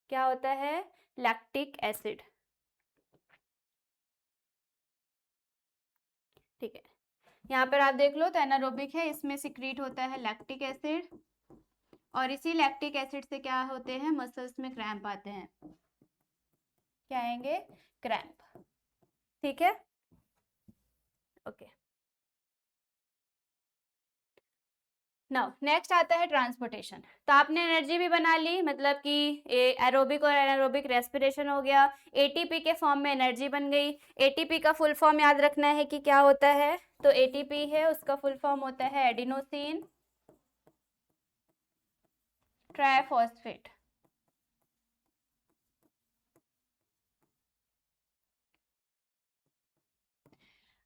क्या होता है, लैक्टिक एसिड। ठीक है, यहाँ पर आप देख लो, तो एनारोबिक है, इसमें सिक्रीट होता है लैक्टिक एसिड, और इसी लैक्टिक एसिड से क्या होते हैं, मसल्स में क्रैम्प आते हैं। क्या आएंगे, क्रैम्प। ठीक है, ओके। नाउ नेक्स्ट आता है ट्रांसपोर्टेशन। तो आपने एनर्जी भी बना ली, मतलब कि एरोबिक और एनारोबिक रेस्पिरेशन हो गया, एटीपी के फॉर्म में एनर्जी बन गई। एटीपी का फुल फॉर्म याद रखना है कि क्या होता है, तो एटीपी है उसका फुल फॉर्म होता है एडिनोसिन ट्राइफॉस्फेट।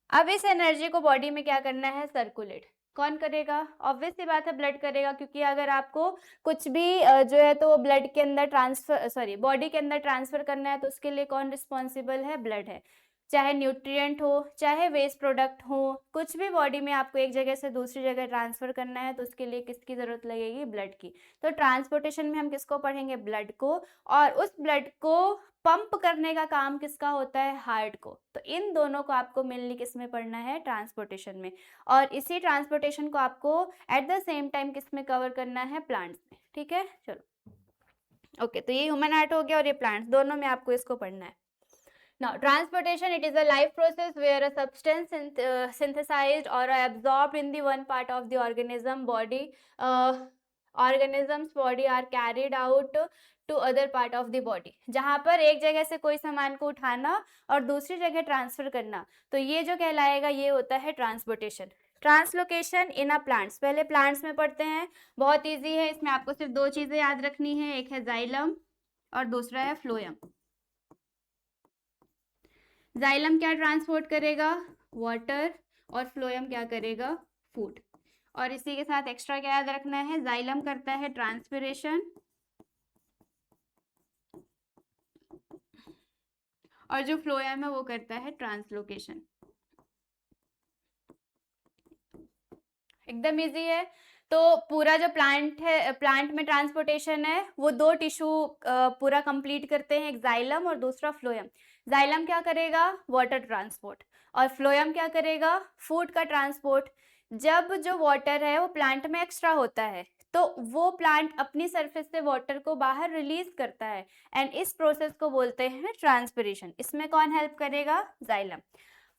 अब इस एनर्जी को बॉडी में क्या करना है, सर्कुलेट। कौन करेगा? ऑब्वियस सी बात है ब्लड करेगा, क्योंकि अगर आपको कुछ भी जो है तो वो ब्लड के अंदर ट्रांसफर, सॉरी बॉडी के अंदर ट्रांसफर करना है, तो उसके लिए कौन रिस्पॉन्सिबल है? ब्लड है। चाहे न्यूट्रिएंट हो, चाहे वेस्ट प्रोडक्ट हो, कुछ भी बॉडी में आपको एक जगह से दूसरी जगह ट्रांसफर करना है तो उसके लिए किसकी जरूरत लगेगी? ब्लड की। तो ट्रांसपोर्टेशन में हम किसको पढ़ेंगे? ब्लड को। और उस ब्लड को पंप करने का काम किसका होता है? हार्ट को। तो इन दोनों को आपको मेनली किस में पढ़ना है? ट्रांसपोर्टेशन में। और इसी ट्रांसपोर्टेशन को आपको एट द सेम टाइम किस में कवर करना है? प्लांट्स में। ठीक है, चलो ओके। तो ये ह्यूमन हार्ट हो गया और ये प्लांट्स, दोनों में आपको इसको पढ़ना है। Now, transportation, it is a life process where a substance synthesized or absorbed in the one part of the organism body, organism's body are carried out to other part of the body. जहाँ पर एक जगह से कोई सामान को उठाना और दूसरी जगह ट्रांसफर करना, तो ये जो कहलाएगा ये होता है ट्रांसपोर्टेशन। ट्रांसलोकेशन इन अ प्लांट्स, पहले प्लांट्स में पढ़ते हैं, बहुत इजी है, इसमें आपको सिर्फ दो चीजें याद रखनी है, एक है जाइलम और दूसरा है फ्लोएम। जाइलम क्या ट्रांसपोर्ट करेगा? वाटर। और फ्लोएम क्या करेगा? फूड। और इसी के साथ एक्स्ट्रा क्या याद रखना है? जाइलम करता है ट्रांसपिरेशन और जो फ्लोएम है वो करता है ट्रांसलोकेशन। एकदम इजी है। तो पूरा जो प्लांट है, प्लांट में ट्रांसपोर्टेशन है वो दो टिश्यू पूरा कंप्लीट करते हैं, एक जाइलम और दूसरा फ्लोएम। जाइलम क्या करेगा? Water transport. और फ्लोएम क्या करेगा? फूड का ट्रांसपोर्ट। जब जो वाटर है वो प्लांट में एक्स्ट्रा होता है तो वो प्लांट अपनी सरफेस से वाटर को बाहर रिलीज करता है एंड इस प्रोसेस को बोलते हैं ट्रांसपिरेशन। इसमें कौन हेल्प करेगा? जाइलम।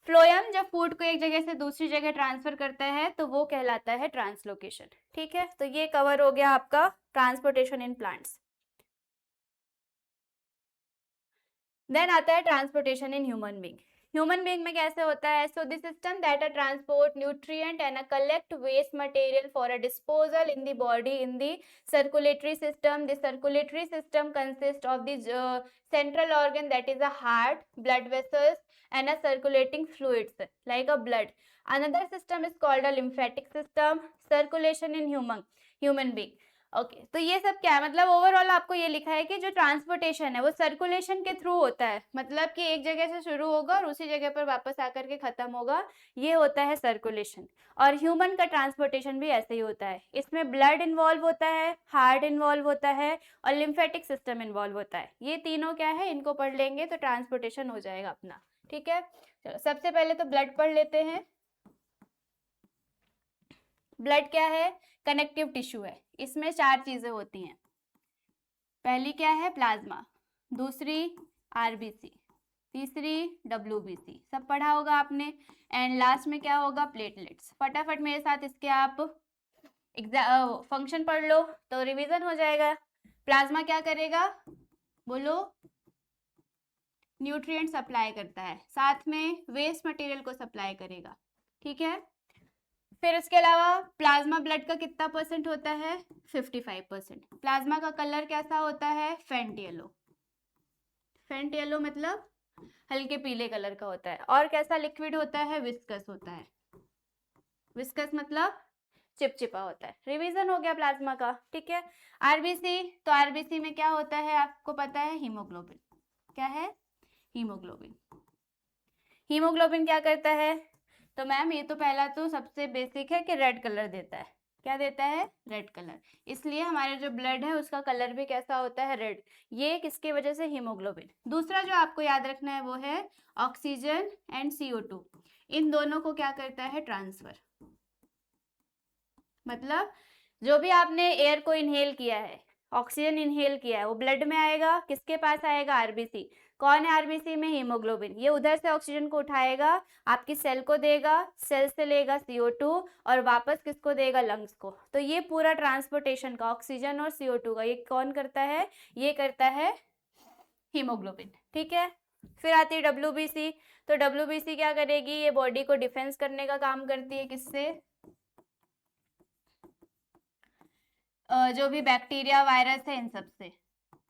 फ्लोएम जब फूड को एक जगह से दूसरी जगह ट्रांसफर करता है तो वो कहलाता है ट्रांसलोकेशन। ठीक है, तो ये कवर हो गया आपका ट्रांसपोर्टेशन इन प्लांट्स। देन आता है transportation in human being. Human being में कैसे होता है? So the system that transport nutrient and collect waste material for a disposal in the body in the circulatory system. The circulatory system consist of the central organ, that is a heart, blood vessels and a circulating fluids like a blood. Another system is called a lymphatic system. Circulation in human being. Okay तो ये सब क्या है? मतलब overall आपको ये लिखा है कि जो ट्रांसपोर्टेशन है वो सर्कुलेशन के थ्रू होता है, मतलब कि एक जगह से शुरू होगा और उसी जगह पर वापस आकर के खत्म होगा, ये होता है सर्कुलेशन। और ह्यूमन का ट्रांसपोर्टेशन भी ऐसे ही होता है, इसमें ब्लड इन्वॉल्व होता है, हार्ट इन्वॉल्व होता है और लिम्फेटिक सिस्टम इन्वॉल्व होता है। ये तीनों क्या है? इनको पढ़ लेंगे तो ट्रांसपोर्टेशन हो जाएगा अपना। ठीक है, चलो सबसे पहले तो ब्लड पढ़ लेते हैं। ब्लड क्या है? कनेक्टिव टिश्यू है, इसमें चार चीजें होती हैं। पहली क्या है? प्लाज्मा, दूसरी आरबीसी, तीसरी डब्ल्यूबीसी, सब पढ़ा होगा आपने। एंड लास्ट में क्या होगा? प्लेटलेट्स। फटाफट मेरे साथ इसके आप फंक्शन पढ़ लो तो रिवीजन हो जाएगा। प्लाज्मा क्या करेगा? बोलो। न्यूट्रिएंट सप्लाई करता है, साथ में वेस्ट मटेरियल को सप्लाई करेगा। ठीक है, फिर इसके अलावा प्लाज्मा ब्लड का कितना परसेंट होता है? 55%। प्लाज्मा का कलर कैसा होता है? फेंट येलो। फेंट येलो मतलब हल्के पीले कलर का होता है। और कैसा लिक्विड होता है? विस्कस होता है। विस्कस मतलब चिपचिपा होता है। रिवीजन हो गया प्लाज्मा का। ठीक है, आरबीसी, तो आरबीसी में क्या होता है आपको पता है? हीमोग्लोबिन। क्या है? हीमोग्लोबिन। हीमोग्लोबिन क्या करता है? तो मैम ये तो पहला तो सबसे बेसिक है कि रेड कलर देता है। क्या देता है? Red colour. इसलिए हमारे जो ब्लड है उसका कलर भी कैसा होता है? रेड। ये किसकी वजह से? हीमोग्लोबिन। दूसरा जो आपको याद रखना है वो है ऑक्सीजन एंड CO2। इन दोनों को क्या करता है? ट्रांसफर। मतलब जो भी आपने एयर को इनहेल किया है, ऑक्सीजन इनहेल किया है, वो ब्लड में आएगा, किसके पास आएगा? आरबीसी। कौन है आरबीसी में? हीमोग्लोबिन। ये उधर से ऑक्सीजन को उठाएगा, आपकी सेल को देगा, सेल से लेगा CO2 और वापस किसको देगा? लंग्स को। तो ये पूरा ट्रांसपोर्टेशन का ऑक्सीजन और CO2 का ये कौन करता है? ये करता है हीमोग्लोबिन। ठीक है, फिर आती है डब्ल्यूबीसी। तो डब्ल्यूबीसी क्या करेगी? ये बॉडी को डिफेंस करने का काम करती है, किससे? जो भी बैक्टीरिया वायरस है इन सब से।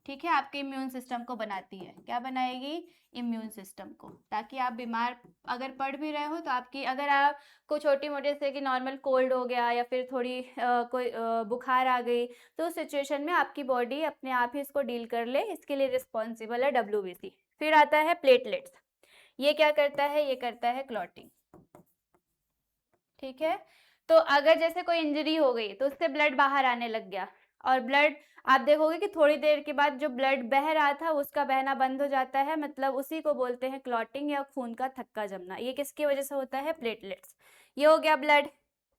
ठीक है, आपके इम्यून सिस्टम को बनाती है। क्या बनाएगी? इम्यून सिस्टम को, ताकि आप बीमार अगर पड़ भी रहे हो तो आपकी, अगर आपको छोटी मोटी से कि नॉर्मल कोल्ड हो गया या फिर थोड़ी कोई बुखार आ गई, तो उस सिचुएशन में आपकी बॉडी अपने आप ही इसको डील कर ले। इसके लिए रिस्पॉन्सिबल है WBC। फिर आता है प्लेटलेट्स। ये क्या करता है? ये करता है क्लॉटिंग। ठीक है, तो अगर जैसे कोई इंजरी हो गई तो उससे ब्लड बाहर आने लग गया, और ब्लड आप देखोगे कि थोड़ी देर के बाद जो ब्लड बह रहा था उसका बहना बंद हो जाता है, मतलब उसी को बोलते हैं क्लॉटिंग या खून का थक्का जमना। ये किसकी वजह से होता है? प्लेटलेट्स। ये हो गया ब्लड,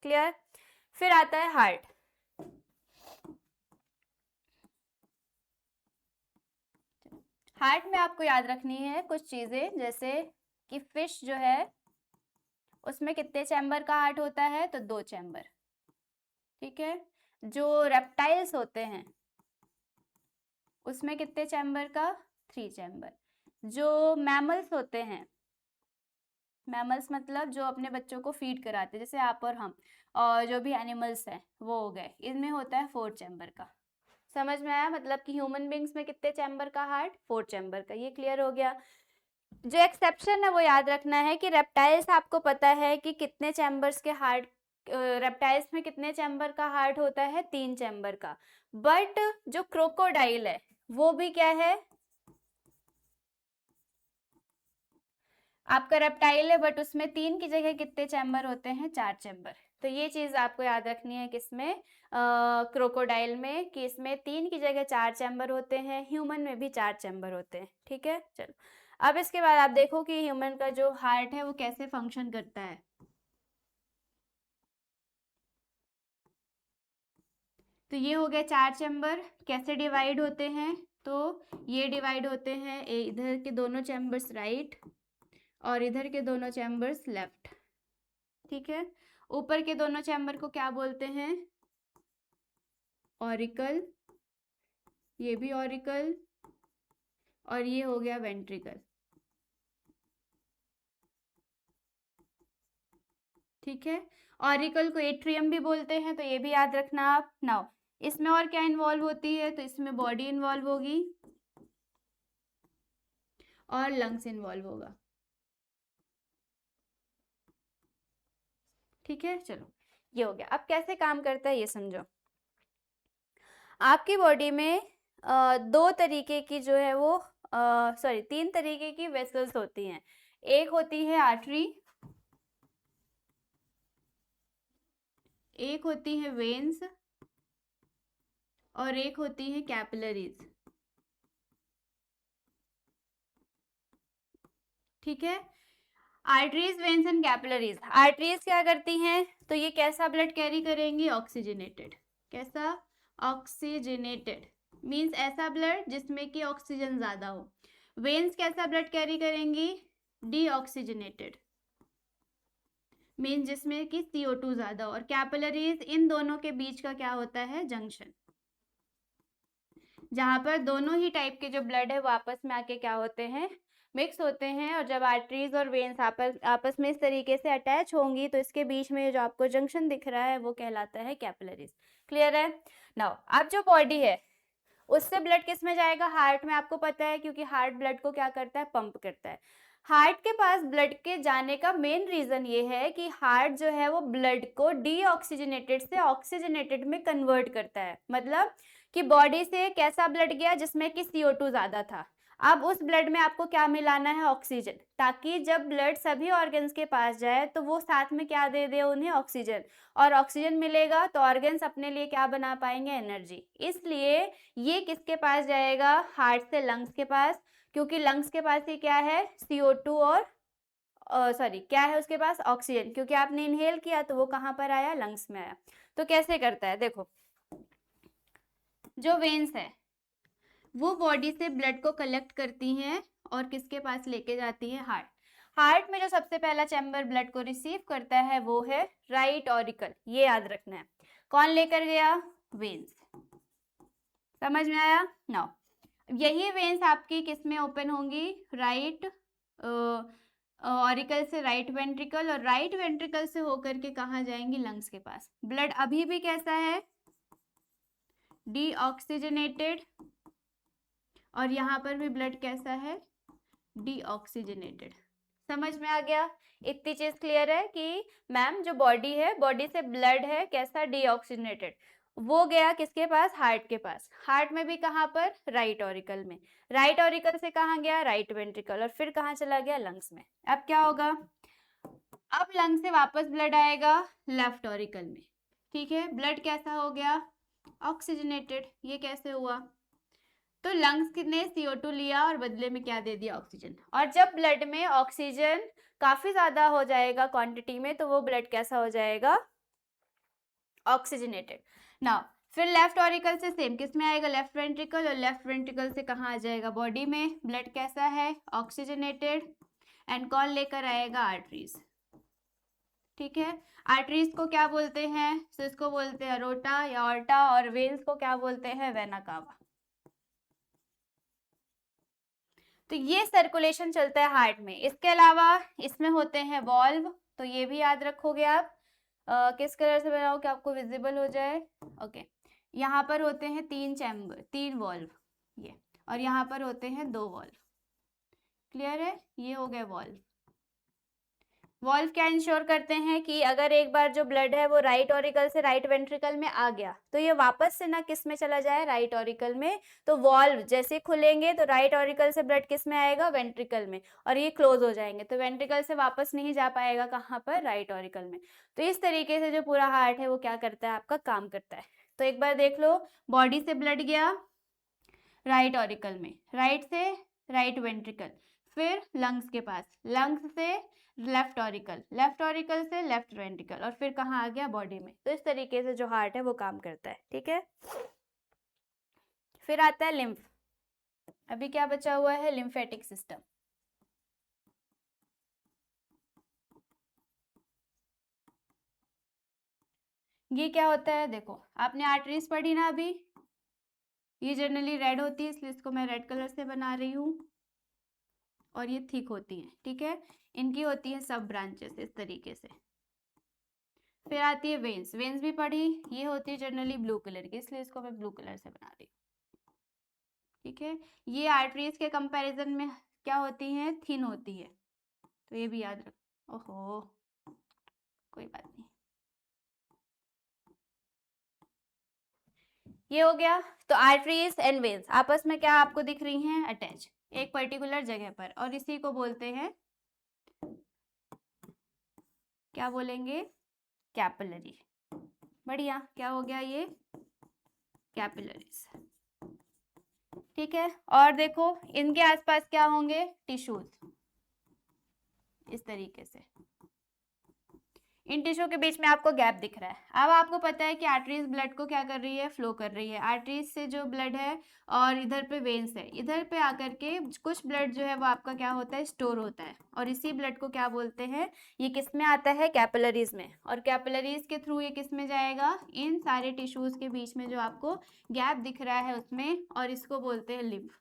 क्लियर। फिर आता है हार्ट। हार्ट में आपको याद रखनी है कुछ चीजें, जैसे कि फिश जो है उसमें कितने चैम्बर का हार्ट होता है? तो 2 चैम्बर। ठीक है, जो रेप्टाइल्स होते हैं उसमें कितने चैम्बर का? 3 चैम्बर। जो मैमल्स होते हैं, मैमल्स मतलब जो अपने बच्चों को फीड कराते हैं, जैसे आप और हम, और जो भी एनिमल्स हैं वो हो गए, इनमें होता है 4 चैम्बर का। समझ में आया? मतलब कि ह्यूमन बींग्स में कितने चैम्बर का हार्ट? 4 चैम्बर का। ये क्लियर हो गया। जो एक्सेप्शन है वो याद रखना है कि रेप्टाइल्स, आपको पता है कि कितने चैम्बर्स के हार्ट, रेप्टाइल्स में कितने चैम्बर का हार्ट होता है? 3 चैम्बर का। बट जो क्रोकोडाइल है वो भी क्या है? आपका रेप्टाइल है बट उसमें 3 की जगह कितने चैम्बर होते हैं? 4 चैम्बर। तो ये चीज आपको याद रखनी है किसमें? क्रोकोडाइल में, कि इसमें 3 की जगह 4 चैम्बर होते हैं, ह्यूमन में भी 4 चैम्बर होते हैं। ठीक है, चलो अब इसके बाद आप देखो कि ह्यूमन का जो हार्ट है वो कैसे फंक्शन करता है। तो ये हो गया 4 चैम्बर। कैसे डिवाइड होते हैं? तो ये डिवाइड होते हैं, इधर के दोनों चैम्बर्स राइट और इधर के दोनों चैम्बर्स लेफ्ट। ठीक है, ऊपर के दोनों चैम्बर को क्या बोलते हैं? ऑरिकल। ये भी ऑरिकल, और ये हो गया वेंट्रिकल। ठीक है, ऑरिकल को एट्रियम भी बोलते हैं, तो ये भी याद रखना आप। नाउ इसमें और क्या इन्वॉल्व होती है? तो इसमें बॉडी इन्वॉल्व होगी और लंग्स इन्वॉल्व होगा। ठीक है, चलो ये हो गया। अब कैसे काम करता है ये समझो। आपकी बॉडी में 2 तरीके की जो है वो, सॉरी 3 तरीके की वेसल्स होती हैं। एक होती है आर्टरी, एक होती है वेन्स, और एक होती है कैपिलरीज। ठीक है, arteries, veins and capillaries. Arteries क्या करती हैं? तो ये कैसा ब्लड कैरी करेंगी? ऑक्सीजनेटेड। कैसा? ऑक्सीजनेटेड मींस ऐसा ब्लड जिसमें कि ऑक्सीजन ज्यादा हो। वेन्स कैसा ब्लड कैरी करेंगी? डीऑक्सीजनेटेड मींस जिसमें कि CO2 ज्यादा हो। और कैपिलरीज, इन दोनों के बीच का क्या होता है? जंक्शन, जहां पर दोनों ही टाइप के जो ब्लड है वो आपस में आके क्या होते हैं? मिक्स होते हैं। और जब आर्टरीज और वेन्स आपस में इस तरीके से अटैच होंगी तो इसके बीच में जो आपको जंक्शन दिख रहा है वो कहलाता है कैपिलरीज। क्लियर है? नाउ अब जो बॉडी है उससे ब्लड किस में जाएगा? हार्ट में। आपको पता है क्योंकि हार्ट ब्लड को क्या करता है? पंप करता है। हार्ट के पास ब्लड के जाने का मेन रीजन ये है कि हार्ट जो है वो ब्लड को डीऑक्सीजनेटेड से ऑक्सीजनेटेड में कन्वर्ट करता है। मतलब कि बॉडी से कैसा ब्लड गया? जिसमें कि CO2 ज्यादा था। अब उस ब्लड में आपको क्या मिलाना है? ऑक्सीजन, ताकि जब ब्लड सभी ऑर्गन्स के पास जाए तो वो साथ में क्या दे दे उन्हें? ऑक्सीजन। और ऑक्सीजन मिलेगा तो ऑर्गन्स अपने लिए क्या बना पाएंगे? एनर्जी। इसलिए ये किसके पास जाएगा? हार्ट से लंग्स के पास, क्योंकि लंग्स के पास ही क्या है? CO2 और सॉरी क्या है उसके पास? ऑक्सीजन। क्योंकि आपने इनहेल किया तो वो कहाँ पर आया? लंग्स में आया। तो कैसे करता है देखो, जो वेन्स है वो बॉडी से ब्लड को कलेक्ट करती हैं और किसके पास लेके जाती है? हार्ट। हार्ट में जो सबसे पहला चैम्बर ब्लड को रिसीव करता है वो है राइट ऑरिकल। ये याद रखना है। कौन लेकर गया? वेन्स। समझ में आया? नाउ यही वेन्स आपकी किस में ओपन होंगी? राइट ऑरिकल से राइट वेंट्रिकल, और राइट वेंट्रिकल से होकर के कहाँ जाएंगी? लंग्स के पास। ब्लड अभी भी कैसा है? डीऑक्सीजनेटेड और यहाँ पर भी ब्लड कैसा है, डीऑक्सीजनेटेड। समझ में आ गया? इतनी चीज क्लियर है कि मैम जो बॉडी है, बॉडी से ब्लड है कैसा, डीऑक्सीजनेटेड, वो गया किसके पास, हार्ट के पास। हार्ट में भी कहाँ पर, राइट ऑरिकल में। राइट ऑरिकल से कहाँ गया, राइट वेंट्रिकल, और फिर कहाँ चला गया, लंग्स में। अब क्या होगा, अब लंग से वापस ब्लड आएगा लेफ्ट ऑरिकल में। ठीक है, ब्लड कैसा हो गया, ऑक्सीजनेटेड। ये कैसे हुआ, तो लंग्स ने CO2 लिया और बदले में क्या दे दिया, ऑक्सीजन। और जब ब्लड में ऑक्सीजन काफी ज्यादा हो जाएगा क्वांटिटी में, तो वो ब्लड कैसा हो जाएगा, ऑक्सीजनेटेड। नाउ फिर लेफ्ट ऑरिकल से सेम किस में आएगा, लेफ्ट वेंट्रिकल, और लेफ्ट वेंट्रिकल से कहाँ आ जाएगा, बॉडी में। ब्लड कैसा है, ऑक्सीजनेटेड, एंड कौन लेकर आएगा, आर्टरीज। ठीक है, आर्टरीज को क्या बोलते हैं, तो इसको बोलते हैं अरोटा या ऑर्टा, और वेन्स को क्या बोलते हैं, वेना कावा। तो ये सर्कुलेशन चलता है हार्ट में। इसके अलावा इसमें होते हैं वॉल्व, तो ये भी याद रखोगे आप। किस कलर से बनाओ कि आपको विजिबल हो जाए, ओके। यहाँ पर होते हैं 3 चैम्बर, 3 वॉल्व ये, और यहाँ पर होते हैं 2 वॉल्व। क्लियर है, ये हो गए वॉल्व। वॉल्व क्या इंश्योर करते हैं कि अगर एक बार जो ब्लड है वो राइट ऑरिकल से राइट वेंट्रिकल में आ गया, तो ये वापस से ना किस में चला जाए, राइट ऑरिकल में। तो वॉल्व जैसे खुलेंगे तो राइट ऑरिकल से ब्लड किस में आएगा, वेंट्रिकल में, और ये क्लोज हो जाएंगे, तो वेंट्रिकल से वापस नहीं जा पाएगा कहाँ पर, राइट ऑरिकल में। तो इस तरीके से जो पूरा हार्ट है वो क्या करता है, आपका काम करता है। तो एक बार देख लो, बॉडी से ब्लड गया राइट ऑरिकल में, राइट से राइट वेंट्रिकल, फिर लंग्स के पास, लंग्स से लेफ्ट ऑरिकल, लेफ्ट ऑरिकल से लेफ्ट वेंट्रिकल, और फिर कहाँ आ गया, बॉडी में। तो इस तरीके से जो हार्ट है वो काम करता है। ठीक है, फिर आता है लिम्फ। अभी क्या बचा हुआ है, लिम्फेटिक सिस्टम। ये क्या होता है, देखो आपने आर्टरीज पढ़ी ना अभी, ये जनरली रेड होती है, इसलिए इसको मैं रेड कलर से बना रही हूँ, और ये थिक होती है। ठीक है, इनकी होती है सब ब्रांचेस इस तरीके से। फिर आती है वेन्स, वेन्स भी पढ़ी, ये होती है जनरली ब्लू कलर की, इसलिए इसको मैं ब्लू कलर से बना रही हूँ। ठीक है, ये आर्टरीज के कंपैरिजन में क्या होती हैं, थिन होती है, तो ये भी याद रख। ओहो, कोई बात नहीं, ये हो गया। तो आर्टरीज एंड वेन्स आपस में क्या आपको दिख रही हैं, अटैच एक पर्टिकुलर जगह पर, और इसी को बोलते हैं, क्या बोलेंगे, कैपिलरी। बढ़िया, क्या हो गया ये, कैपिलरीज। ठीक है, और देखो इनके आसपास क्या होंगे, टिश्यूज, इस तरीके से। इन टिश्यू के बीच में आपको गैप दिख रहा है। अब आपको पता है कि आर्टरीज ब्लड को क्या कर रही है, फ्लो कर रही है। आर्टरीज से जो ब्लड है, और इधर पे वेन्स है, इधर पे आकर के कुछ ब्लड जो है वो आपका क्या होता है, स्टोर होता है, और इसी ब्लड को क्या बोलते हैं, ये किस में आता है, कैपिलरीज में। और कैपिलरीज के थ्रू ये किस में जाएगा, इन सारे टिश्यूज के बीच में जो आपको गैप दिख रहा है उसमें, और इसको बोलते हैं लिम्फ।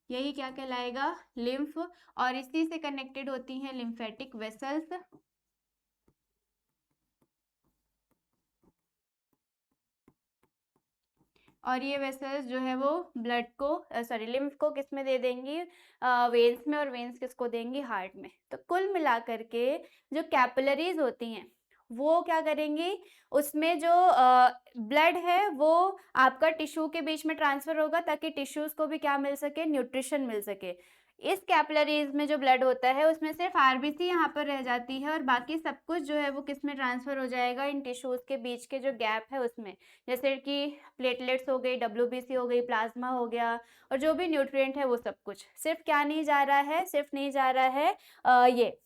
यही क्या कहलाएगा, लिम्फ। और इसी से कनेक्टेड होती हैं लिम्फेटिक वेसल्स। और ये वेसल्स जो है वो ब्लड को, सॉरी लिम्फ को किस में दे देंगी, वेन्स में, और वेन्स किसको देंगी, हार्ट में। तो कुल मिलाकर के जो कैपिलरीज होती हैं वो क्या करेंगी, उसमें जो ब्लड है वो आपका टिश्यू के बीच में ट्रांसफर होगा, ताकि टिश्यूज को भी क्या मिल सके, न्यूट्रिशन मिल सके। इस कैपिलरीज में जो ब्लड होता है उसमें सिर्फ आरबीसी यहाँ पर रह जाती है, और बाकी सब कुछ जो है वो किस में ट्रांसफर हो जाएगा, इन टिश्यूज के बीच के जो गैप है उसमें। जैसे कि प्लेटलेट्स हो गई, डब्ल्यूबीसी हो गई, प्लाज्मा हो गया, और जो भी न्यूट्रिएंट है वो सब कुछ। सिर्फ क्या नहीं जा रहा है, सिर्फ नहीं जा रहा है ये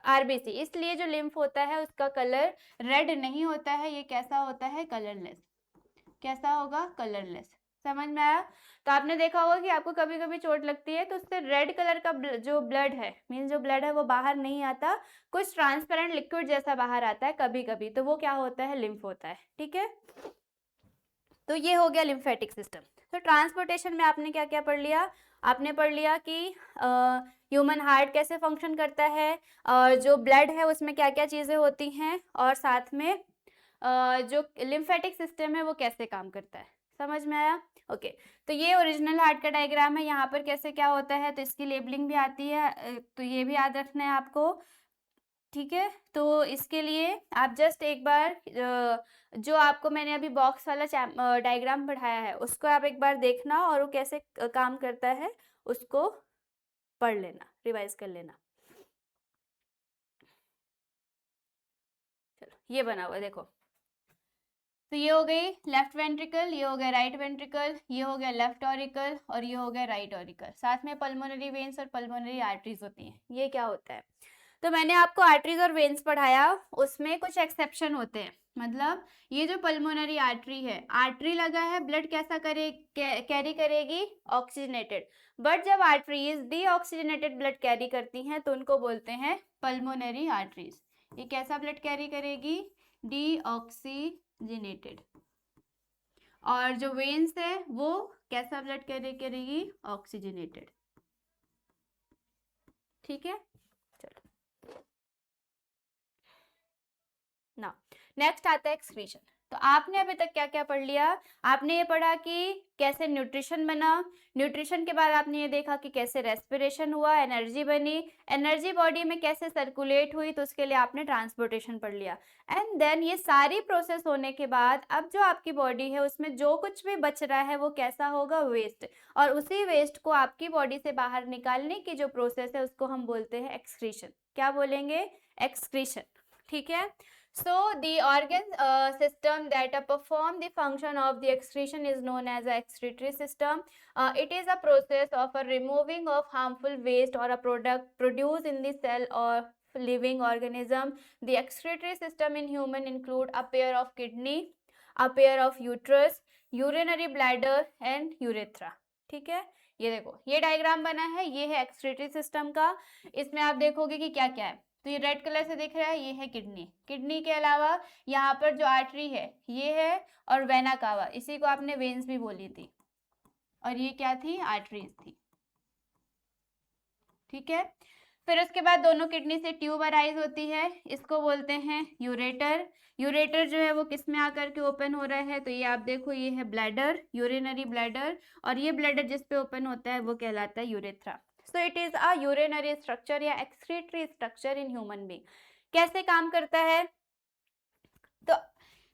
आरबीसी। इसलिए जो लिम्फ होता है उसका कलर रेड नहीं होता है, ये कैसा होता है, कलरलेस। कैसा होगा, कलरलेस। समझ में आया? तो आपने देखा होगा कि आपको कभी कभी चोट लगती है तो उससे रेड कलर का जो ब्लड है, मीन जो ब्लड है वो बाहर नहीं आता, कुछ ट्रांसपेरेंट लिक्विड जैसा बाहर आता है कभी कभी, तो वो क्या होता है, लिम्फ होता है। ठीक है, तो ये हो गया लिम्फेटिक सिस्टम। तो ट्रांसपोर्टेशन में आपने क्या क्या पढ़ लिया, आपने पढ़ लिया कि ह्यूमन हार्ट कैसे फंक्शन करता है, जो ब्लड है उसमें क्या क्या चीज़ें होती हैं, और साथ में जो लिम्फेटिक सिस्टम है वो कैसे काम करता है। समझ में आया? ओके, तो ये ओरिजिनल हार्ट का डायग्राम है। यहाँ पर कैसे क्या होता है तो इसकी लेबलिंग भी आती है, तो ये भी याद रखना है आपको, ठीक है। तो इसके लिए आप जस्ट एक बार जो आपको मैंने अभी बॉक्स वाला डायग्राम पढ़ाया है उसको आप एक बार देखना, और वो कैसे काम करता है उसको पढ़ लेना, रिवाइज कर लेना। चलो ये बना हुआ देखो, तो ये हो गई लेफ्ट वेंट्रिकल, ये हो गया राइट वेंट्रिकल, ये हो गया लेफ्ट ऑरिकल और ये हो गया राइट ऑरिकल। साथ में पल्मोनरी वेन्स और पल्मोनरी आर्टरीज होती हैं। ये क्या होता है, तो मैंने आपको आर्टरीज और वेन्स पढ़ाया, उसमें कुछ एक्सेप्शन होते हैं। मतलब ये जो पल्मोनरी आर्टरी है, आर्टरी लगा है, ब्लड कैसा कैरी करेगी, ऑक्सीजनेटेड। बट जब आर्टरीज डीऑक्सीजनेटेड ब्लड कैरी करती हैं तो उनको बोलते हैं पल्मोनरी आर्टरीज। ये कैसा ब्लड कैरी करेगी, डीऑक्सीजनेटेड। और जो वेन्स है वो कैसा ब्लड कैरी करेगी, ऑक्सीजनेटेड, ठीक है। चलो ना, नेक्स्ट आता है एक्सक्रीशन। तो आपने अभी तक क्या क्या पढ़ लिया, आपने ये पढ़ा कि कैसे न्यूट्रिशन बना, न्यूट्रिशन के बाद आपने ये देखा कि कैसे रेस्पिरेशन हुआ, एनर्जी बनी, एनर्जी बॉडी में कैसे सर्कुलेट हुई, तो उसके लिए आपने ट्रांसपोर्टेशन पढ़ लिया। एंड देन ये सारी प्रोसेस होने के बाद अब जो आपकी बॉडी है उसमें जो कुछ भी बच रहा है वो कैसा होगा, वेस्ट। और उसी वेस्ट को आपकी बॉडी से बाहर निकालने की जो प्रोसेस है उसको हम बोलते हैं एक्सक्रीशन। क्या बोलेंगे, एक्सक्रीशन, ठीक है। So the organ system that perform the function of the excretion is known as a excretory system. It is a process of a removing of harmful waste or a product produced in the cell or living organism. The excretory system in human include a pair of kidney, a pair of uterus, urinary bladder and urethra, ठीक है। ये देखो ये diagram बना है, ये है excretory system का। इसमें आप देखोगे कि क्या क्या है, तो ये रेड कलर से दिख रहा है, ये है किडनी। किडनी के अलावा यहाँ पर जो आर्टरी है ये है, और वेना कावा, इसी को आपने वेन्स भी बोली थी, और ये क्या थी, आर्टरीज थी, ठीक है। फिर उसके बाद दोनों किडनी से ट्यूब अराइज होती है, इसको बोलते हैं यूरेटर। यूरेटर जो है वो किस में आकर के ओपन हो रहा है, तो ये आप देखो, ये है ब्लैडर, यूरिनरी ब्लैडर, और ये ब्लैडर जिस पे ओपन होता है वो कहलाता है urethra. So it is a urinary structure या excretory structure in human being. कैसे काम करता है, तो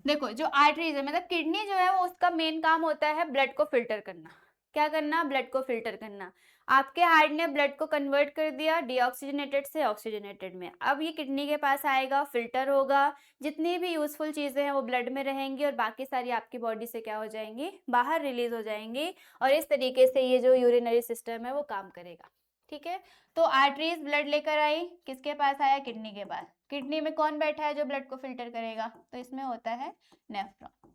देखो जो आर्टरीज है, मतलब किडनी जो है वो उसका मेन काम होता है ब्लड को फिल्टर करना। क्या करना, ब्लड को फिल्टर करना। आपके हार्ट ने ब्लड को कन्वर्ट कर दिया डीऑक्सीजनेटेड से ऑक्सीजनेटेड में। अब ये किडनी के पास आएगा, फिल्टर होगा, जितनी भी यूजफुल चीजें हैं वो ब्लड में रहेंगी और बाकी सारी आपकी बॉडी से क्या हो जाएंगी, बाहर रिलीज हो जाएंगी। और इस तरीके से ये जो यूरिनरी सिस्टम है वो काम करेगा, ठीक है। तो आर्टरीज ब्लड लेकर आई, किसके पास आया, किडनी के पास। किडनी में कौन बैठा है जो ब्लड को फिल्टर करेगा, तो इसमें होता है नेफ्रॉन।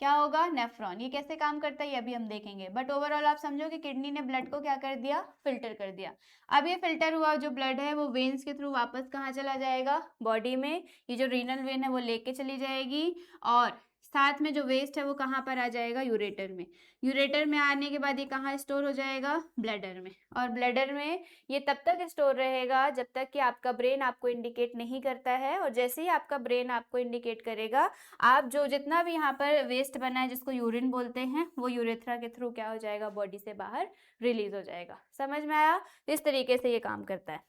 क्या होगा, नेफ्रॉन। ये कैसे काम करता है ये अभी हम देखेंगे, बट ओवरऑल आप समझो कि किडनी ने ब्लड को क्या कर दिया, फिल्टर कर दिया। अब ये फिल्टर हुआ जो ब्लड है वो वेन्स के थ्रू वापस कहाँ चला जाएगा, बॉडी में। ये जो रीनल वेन है वो लेके चली जाएगी, और साथ में जो वेस्ट है वो कहाँ पर आ जाएगा, यूरेटर में। यूरेटर में आने के बाद ये कहाँ स्टोर हो जाएगा, ब्लैडर में। और ब्लैडर में ये तब तक स्टोर रहेगा जब तक कि आपका ब्रेन आपको इंडिकेट नहीं करता है, और जैसे ही आपका ब्रेन आपको इंडिकेट करेगा, आप जो जितना भी यहाँ पर वेस्ट बना है जिसको यूरिन बोलते हैं, वो यूरेथ्रा के थ्रू क्या हो जाएगा, बॉडी से बाहर रिलीज हो जाएगा। समझ में आया, इस तरीके से ये काम करता है।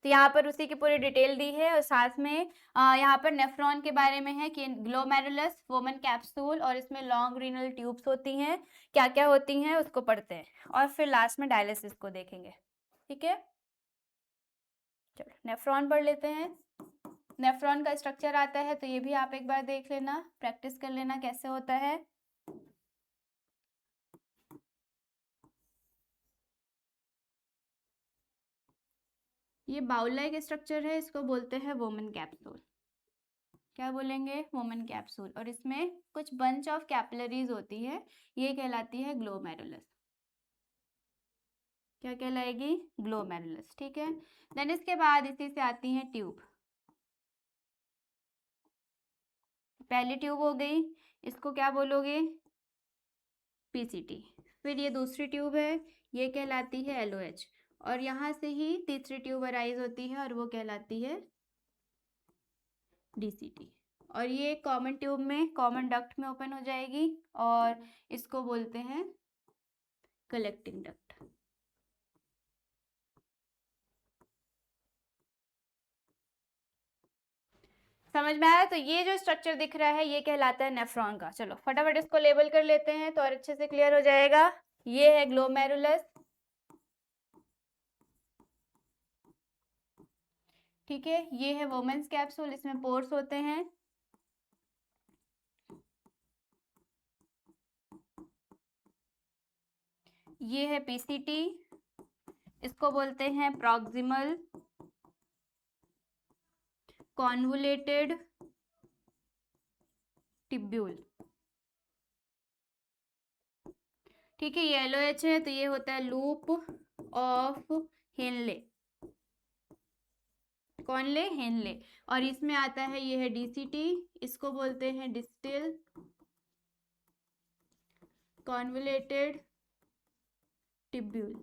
तो यहाँ पर उसी की पूरी डिटेल दी है, और साथ में यहाँ पर नेफ्रॉन के बारे में है कि ग्लोमेरुलस, वोमन कैप्सूल, और इसमें लॉन्ग रीनल ट्यूब्स होती हैं, क्या क्या होती हैं उसको पढ़ते हैं, और फिर लास्ट में डायलिसिस को देखेंगे, ठीक है। चलो नेफ्रॉन पढ़ लेते हैं। नेफ्रॉन का स्ट्रक्चर आता है, तो ये भी आप एक बार देख लेना, प्रैक्टिस कर लेना कैसे होता है। ये बाउल लाइक स्ट्रक्चर है, इसको बोलते हैं वोमन कैप्सूल। क्या बोलेंगे, वोमन कैप्सूल। और इसमें कुछ बंच ऑफ कैपिलरीज होती है, ये कहलाती है ग्लोमेरुलस। क्या कहलाएगी, ग्लोमेरुलस, ठीक है। देन इसके बाद इसी से आती हैं ट्यूब। पहली ट्यूब हो गई, इसको क्या बोलोगे, पीसीटी। फिर ये दूसरी ट्यूब है, ये कहलाती है एलओएच, और यहाँ से ही तीसरी ट्यूब अराइज होती है और वो कहलाती है डीसीटी। और ये कॉमन ट्यूब में, कॉमन डक्ट में ओपन हो जाएगी और इसको बोलते हैं कलेक्टिंग डक्ट। समझ में आया? तो ये जो स्ट्रक्चर दिख रहा है ये कहलाता है नेफ्रॉन का। चलो फटाफट इसको लेबल कर लेते हैं तो और अच्छे से क्लियर हो जाएगा। ये है ग्लोमेरुलस, ठीक है। ये है वोमेन्स कैप्सूल, इसमें पोर्स होते हैं। ये है पीसीटी, इसको बोलते हैं प्रॉक्सिमल कॉन्वुलेटेड टिब्यूल, ठीक है। ये LOH है तो ये होता है लूप ऑफ हेनले, कौन ले? हेनले। और इसमें आता है ये है DCT, इसको बोलते हैं डिस्टिल कॉन्वुलेटेड टिब्यूल,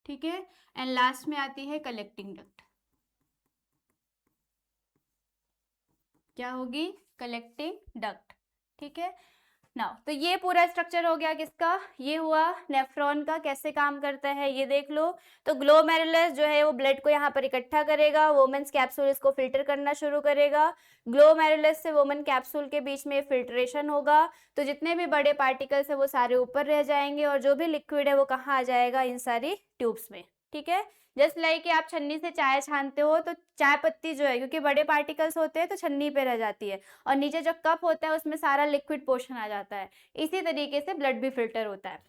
ठीक है। एंड लास्ट में आती है कलेक्टिंग डक्ट, क्या होगी? कलेक्टिंग डक्ट, ठीक है। नाउ तो ये पूरा स्ट्रक्चर हो गया किसका? ये हुआ नेफ्रॉन का। कैसे काम करता है ये देख लो। तो ग्लोमेरुलस जो है वो ब्लड को यहाँ पर इकट्ठा करेगा, वोमेन्स कैप्सूल इसको फिल्टर करना शुरू करेगा, ग्लोमेरुलस से वोमेन कैप्सूल के बीच में फिल्ट्रेशन होगा, तो जितने भी बड़े पार्टिकल्स है वो सारे ऊपर रह जाएंगे और जो भी लिक्विड है वो कहाँ आ जाएगा? इन सारी ट्यूब्स में, ठीक है। जस्ट लाइक कि आप छन्नी से चाय छानते हो तो चाय पत्ती जो है क्योंकि बड़े पार्टिकल्स होते हैं तो छन्नी पे रह जाती है और नीचे जो कप होता है उसमें सारा लिक्विड पोर्शन आ जाता है। इसी तरीके से ब्लड भी फिल्टर होता है।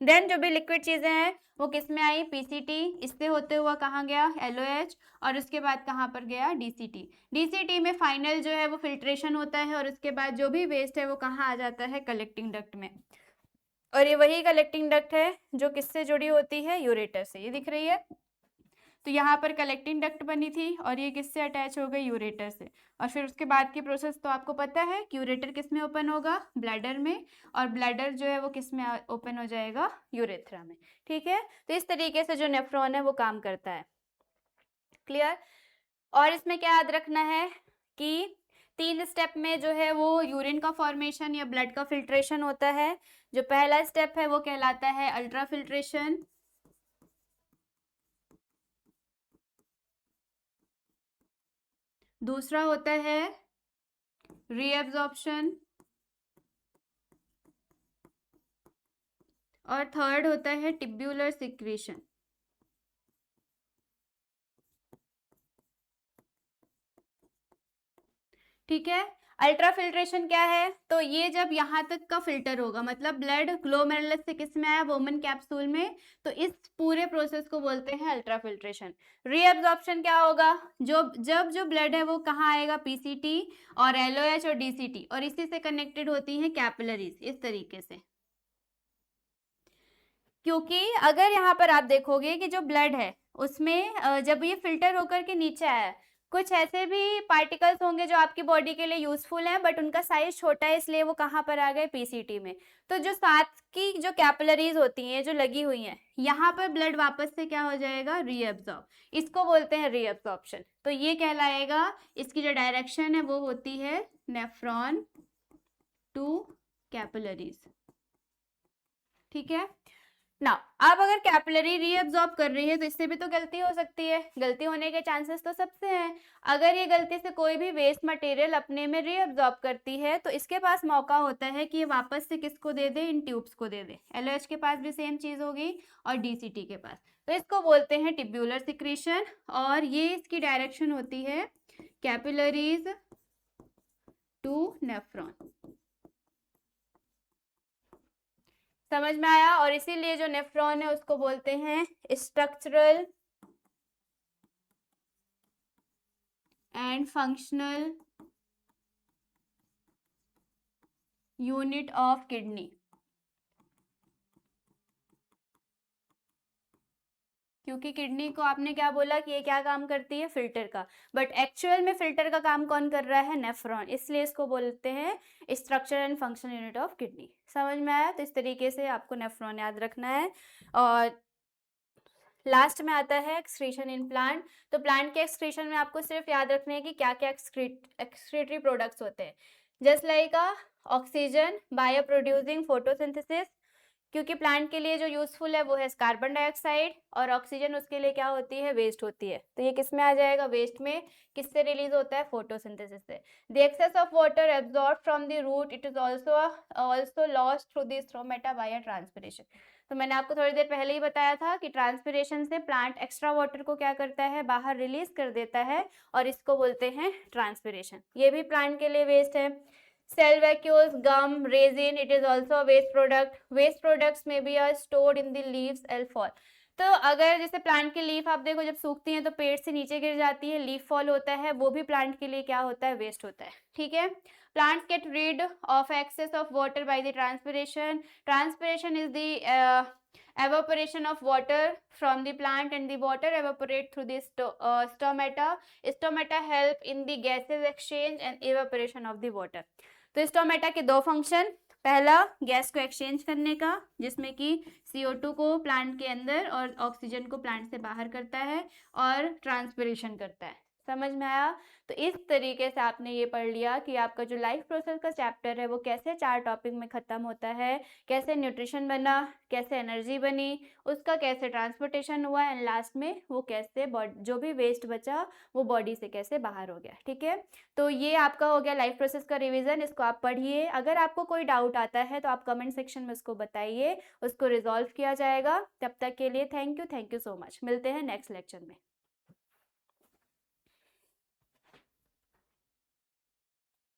देन जो भी लिक्विड चीजें हैं वो किस में आई? पीसीटी, इससे होते हुआ कहाँ गया? LOH, और उसके बाद कहाँ पर गया? DCT। DCT में फाइनल जो है वो फिल्ट्रेशन होता है और उसके बाद जो भी वेस्ट है वो कहाँ आ जाता है? कलेक्टिंग डक्ट में। और ये वही कलेक्टिंग डक्ट है जो किससे जुड़ी होती है? यूरेटर से। ये दिख रही है। तो यहाँ पर कलेक्टिंग डक्ट बनी थी और ये किससे अटैच हो गई? यूरेटर से। और फिर उसके बाद की प्रोसेस तो आपको पता है कि यूरेटर किस में ओपन होगा? ब्लैडर में। और ब्लैडर जो है वो किस में ओपन हो जाएगा? यूरेथ्रा में, ठीक है। तो इस तरीके से जो नेफ्रॉन है वो काम करता है। क्लियर? और इसमें क्या याद रखना है कि 3 स्टेप में जो है वो यूरिन का फॉर्मेशन या ब्लड का फिल्ट्रेशन होता है। जो पहला स्टेप है वो कहलाता है अल्ट्रा फिल्ट्रेशन, दूसरा होता है रीएब्जॉर्प्शन और थर्ड होता है टिब्यूलर सिक्रीशन, ठीक है। अल्ट्रा फिल्ट्रेशन क्या है? तो ये जब यहाँ तक का फिल्टर होगा मतलब ब्लड ग्लोमेरुलस से किस में आया? वोमेन कैप्सूल में, तो इस पूरे प्रोसेस को बोलते हैं अल्ट्रा फिल्ट्रेशन। रीअब्जॉर्प्शन क्या होगा? जब जो ब्लड है वो कहाँ आएगा? पीसीटी और LOH और DCT, और इसी से कनेक्टेड होती हैं कैपिलरीज, इस तरीके से। क्योंकि अगर यहाँ पर आप देखोगे कि जो ब्लड है उसमें जब ये फिल्टर होकर के नीचे आया, कुछ ऐसे भी पार्टिकल्स होंगे जो आपकी बॉडी के लिए यूजफुल हैं बट उनका साइज छोटा है इसलिए वो कहाँ पर आ गए? पीसीटी में। तो जो साथ की जो कैपिलरीज होती हैं जो लगी हुई हैं यहाँ पर ब्लड वापस से क्या हो जाएगा? रीअब्सॉर्ब, इसको बोलते हैं रीअब्सॉर्प्शन। तो ये कहलाएगा, इसकी जो डायरेक्शन है वो होती है नेफ्रॉन टू कैपिलरीज, ठीक है ना। अब अगर कैपिलरी रीअब्सॉर्ब कर रही है तो इससे भी तो गलती हो सकती है, गलती होने के चांसेस तो सबसे हैं। अगर ये गलती से कोई भी वेस्ट मटेरियल अपने में रीअब्सॉर्ब करती है तो इसके पास मौका होता है कि ये वापस से किसको दे दे? इन ट्यूब्स को दे दे। LOH के पास भी सेम चीज होगी और DCT के पास, तो इसको बोलते हैं टिब्यूलर सिक्रीशन और ये इसकी डायरेक्शन होती है कैपिलरीज टू नेफ्रॉन। समझ में आया? और इसीलिए जो नेफ्रॉन है उसको बोलते हैं structural and functional unit of kidney, क्योंकि किडनी को आपने क्या बोला कि ये क्या काम करती है? फिल्टर का, बट एक्चुअल में फिल्टर का काम कौन कर रहा है? नेफ्रॉन, इसलिए इसको बोलते हैं structure and function unit of kidney. समझ में आया? तो इस तरीके से आपको नेफ्रॉन याद रखना है। और लास्ट में आता है एक्सक्रीशन इन प्लांट। तो प्लांट के एक्सक्रीशन में आपको सिर्फ याद रखना है कि क्या क्या एक्सक्रीटरी प्रोडक्ट्स होते हैं। Just like oxygen, bio producing photosynthesis, क्योंकि प्लांट के लिए जो यूजफुल है वो है कार्बन डाइऑक्साइड, और ऑक्सीजन उसके लिए क्या होती है, वेस्ट होती है। तो ये किस में आ जाएगा, वेस्ट में। किससे रिलीज होता है, फोटोसिंथेसिस से। The excess of water absorb from the root, it is also lost through the stomata by transpiration. तो मैंने आपको थोड़ी देर पहले ही बताया था कि ट्रांसपिरेशन से प्लांट एक्स्ट्रा वाटर को क्या करता है, बाहर रिलीज कर देता है, और इसको बोलते हैं ट्रांसपिरेशन। ये भी प्लांट के लिए वेस्ट है। Cell vacuoles, gum, resin, it is also a waste product. Waste products may be stored in the leaves and fall. तो अगर जैसे प्लांट की लीफ आप देखो जब सूखती हैं तो पेड़ से नीचे गिर जाती है, लीफ फॉल होता है, वो भी प्लांट के लिए क्या होता है, वेस्ट होता है। ठीक है। Plants get rid of excess of water by the transpiration. Transpiration is the evaporation of water from the plant, and the water evaporate through the stomata. Stomata help in the gases exchange and evaporation of the water. तो stomata के दो function, पहला gas को exchange करने का, जिसमें कि CO2 को प्लांट के अंदर और ऑक्सीजन को प्लांट से बाहर करता है, और ट्रांसपिरेशन करता है। समझ में आया। तो इस तरीके से आपने ये पढ़ लिया कि आपका जो लाइफ प्रोसेस का चैप्टर है वो कैसे 4 टॉपिक में खत्म होता है, कैसे न्यूट्रिशन बना, कैसे एनर्जी बनी, उसका कैसे ट्रांसपोर्टेशन हुआ, एंड लास्ट में वो कैसे जो भी वेस्ट बचा वो बॉडी से कैसे बाहर हो गया। ठीक है। तो ये आपका हो गया लाइफ प्रोसेस का रिवीजन। इसको आप पढ़िए। अगर आपको कोई डाउट आता है तो आप कमेंट सेक्शन में उसको बताइए, उसको रिजॉल्व किया जाएगा। तब तक के लिए थैंक यू सो मच। मिलते हैं नेक्स्ट लेक्चर में।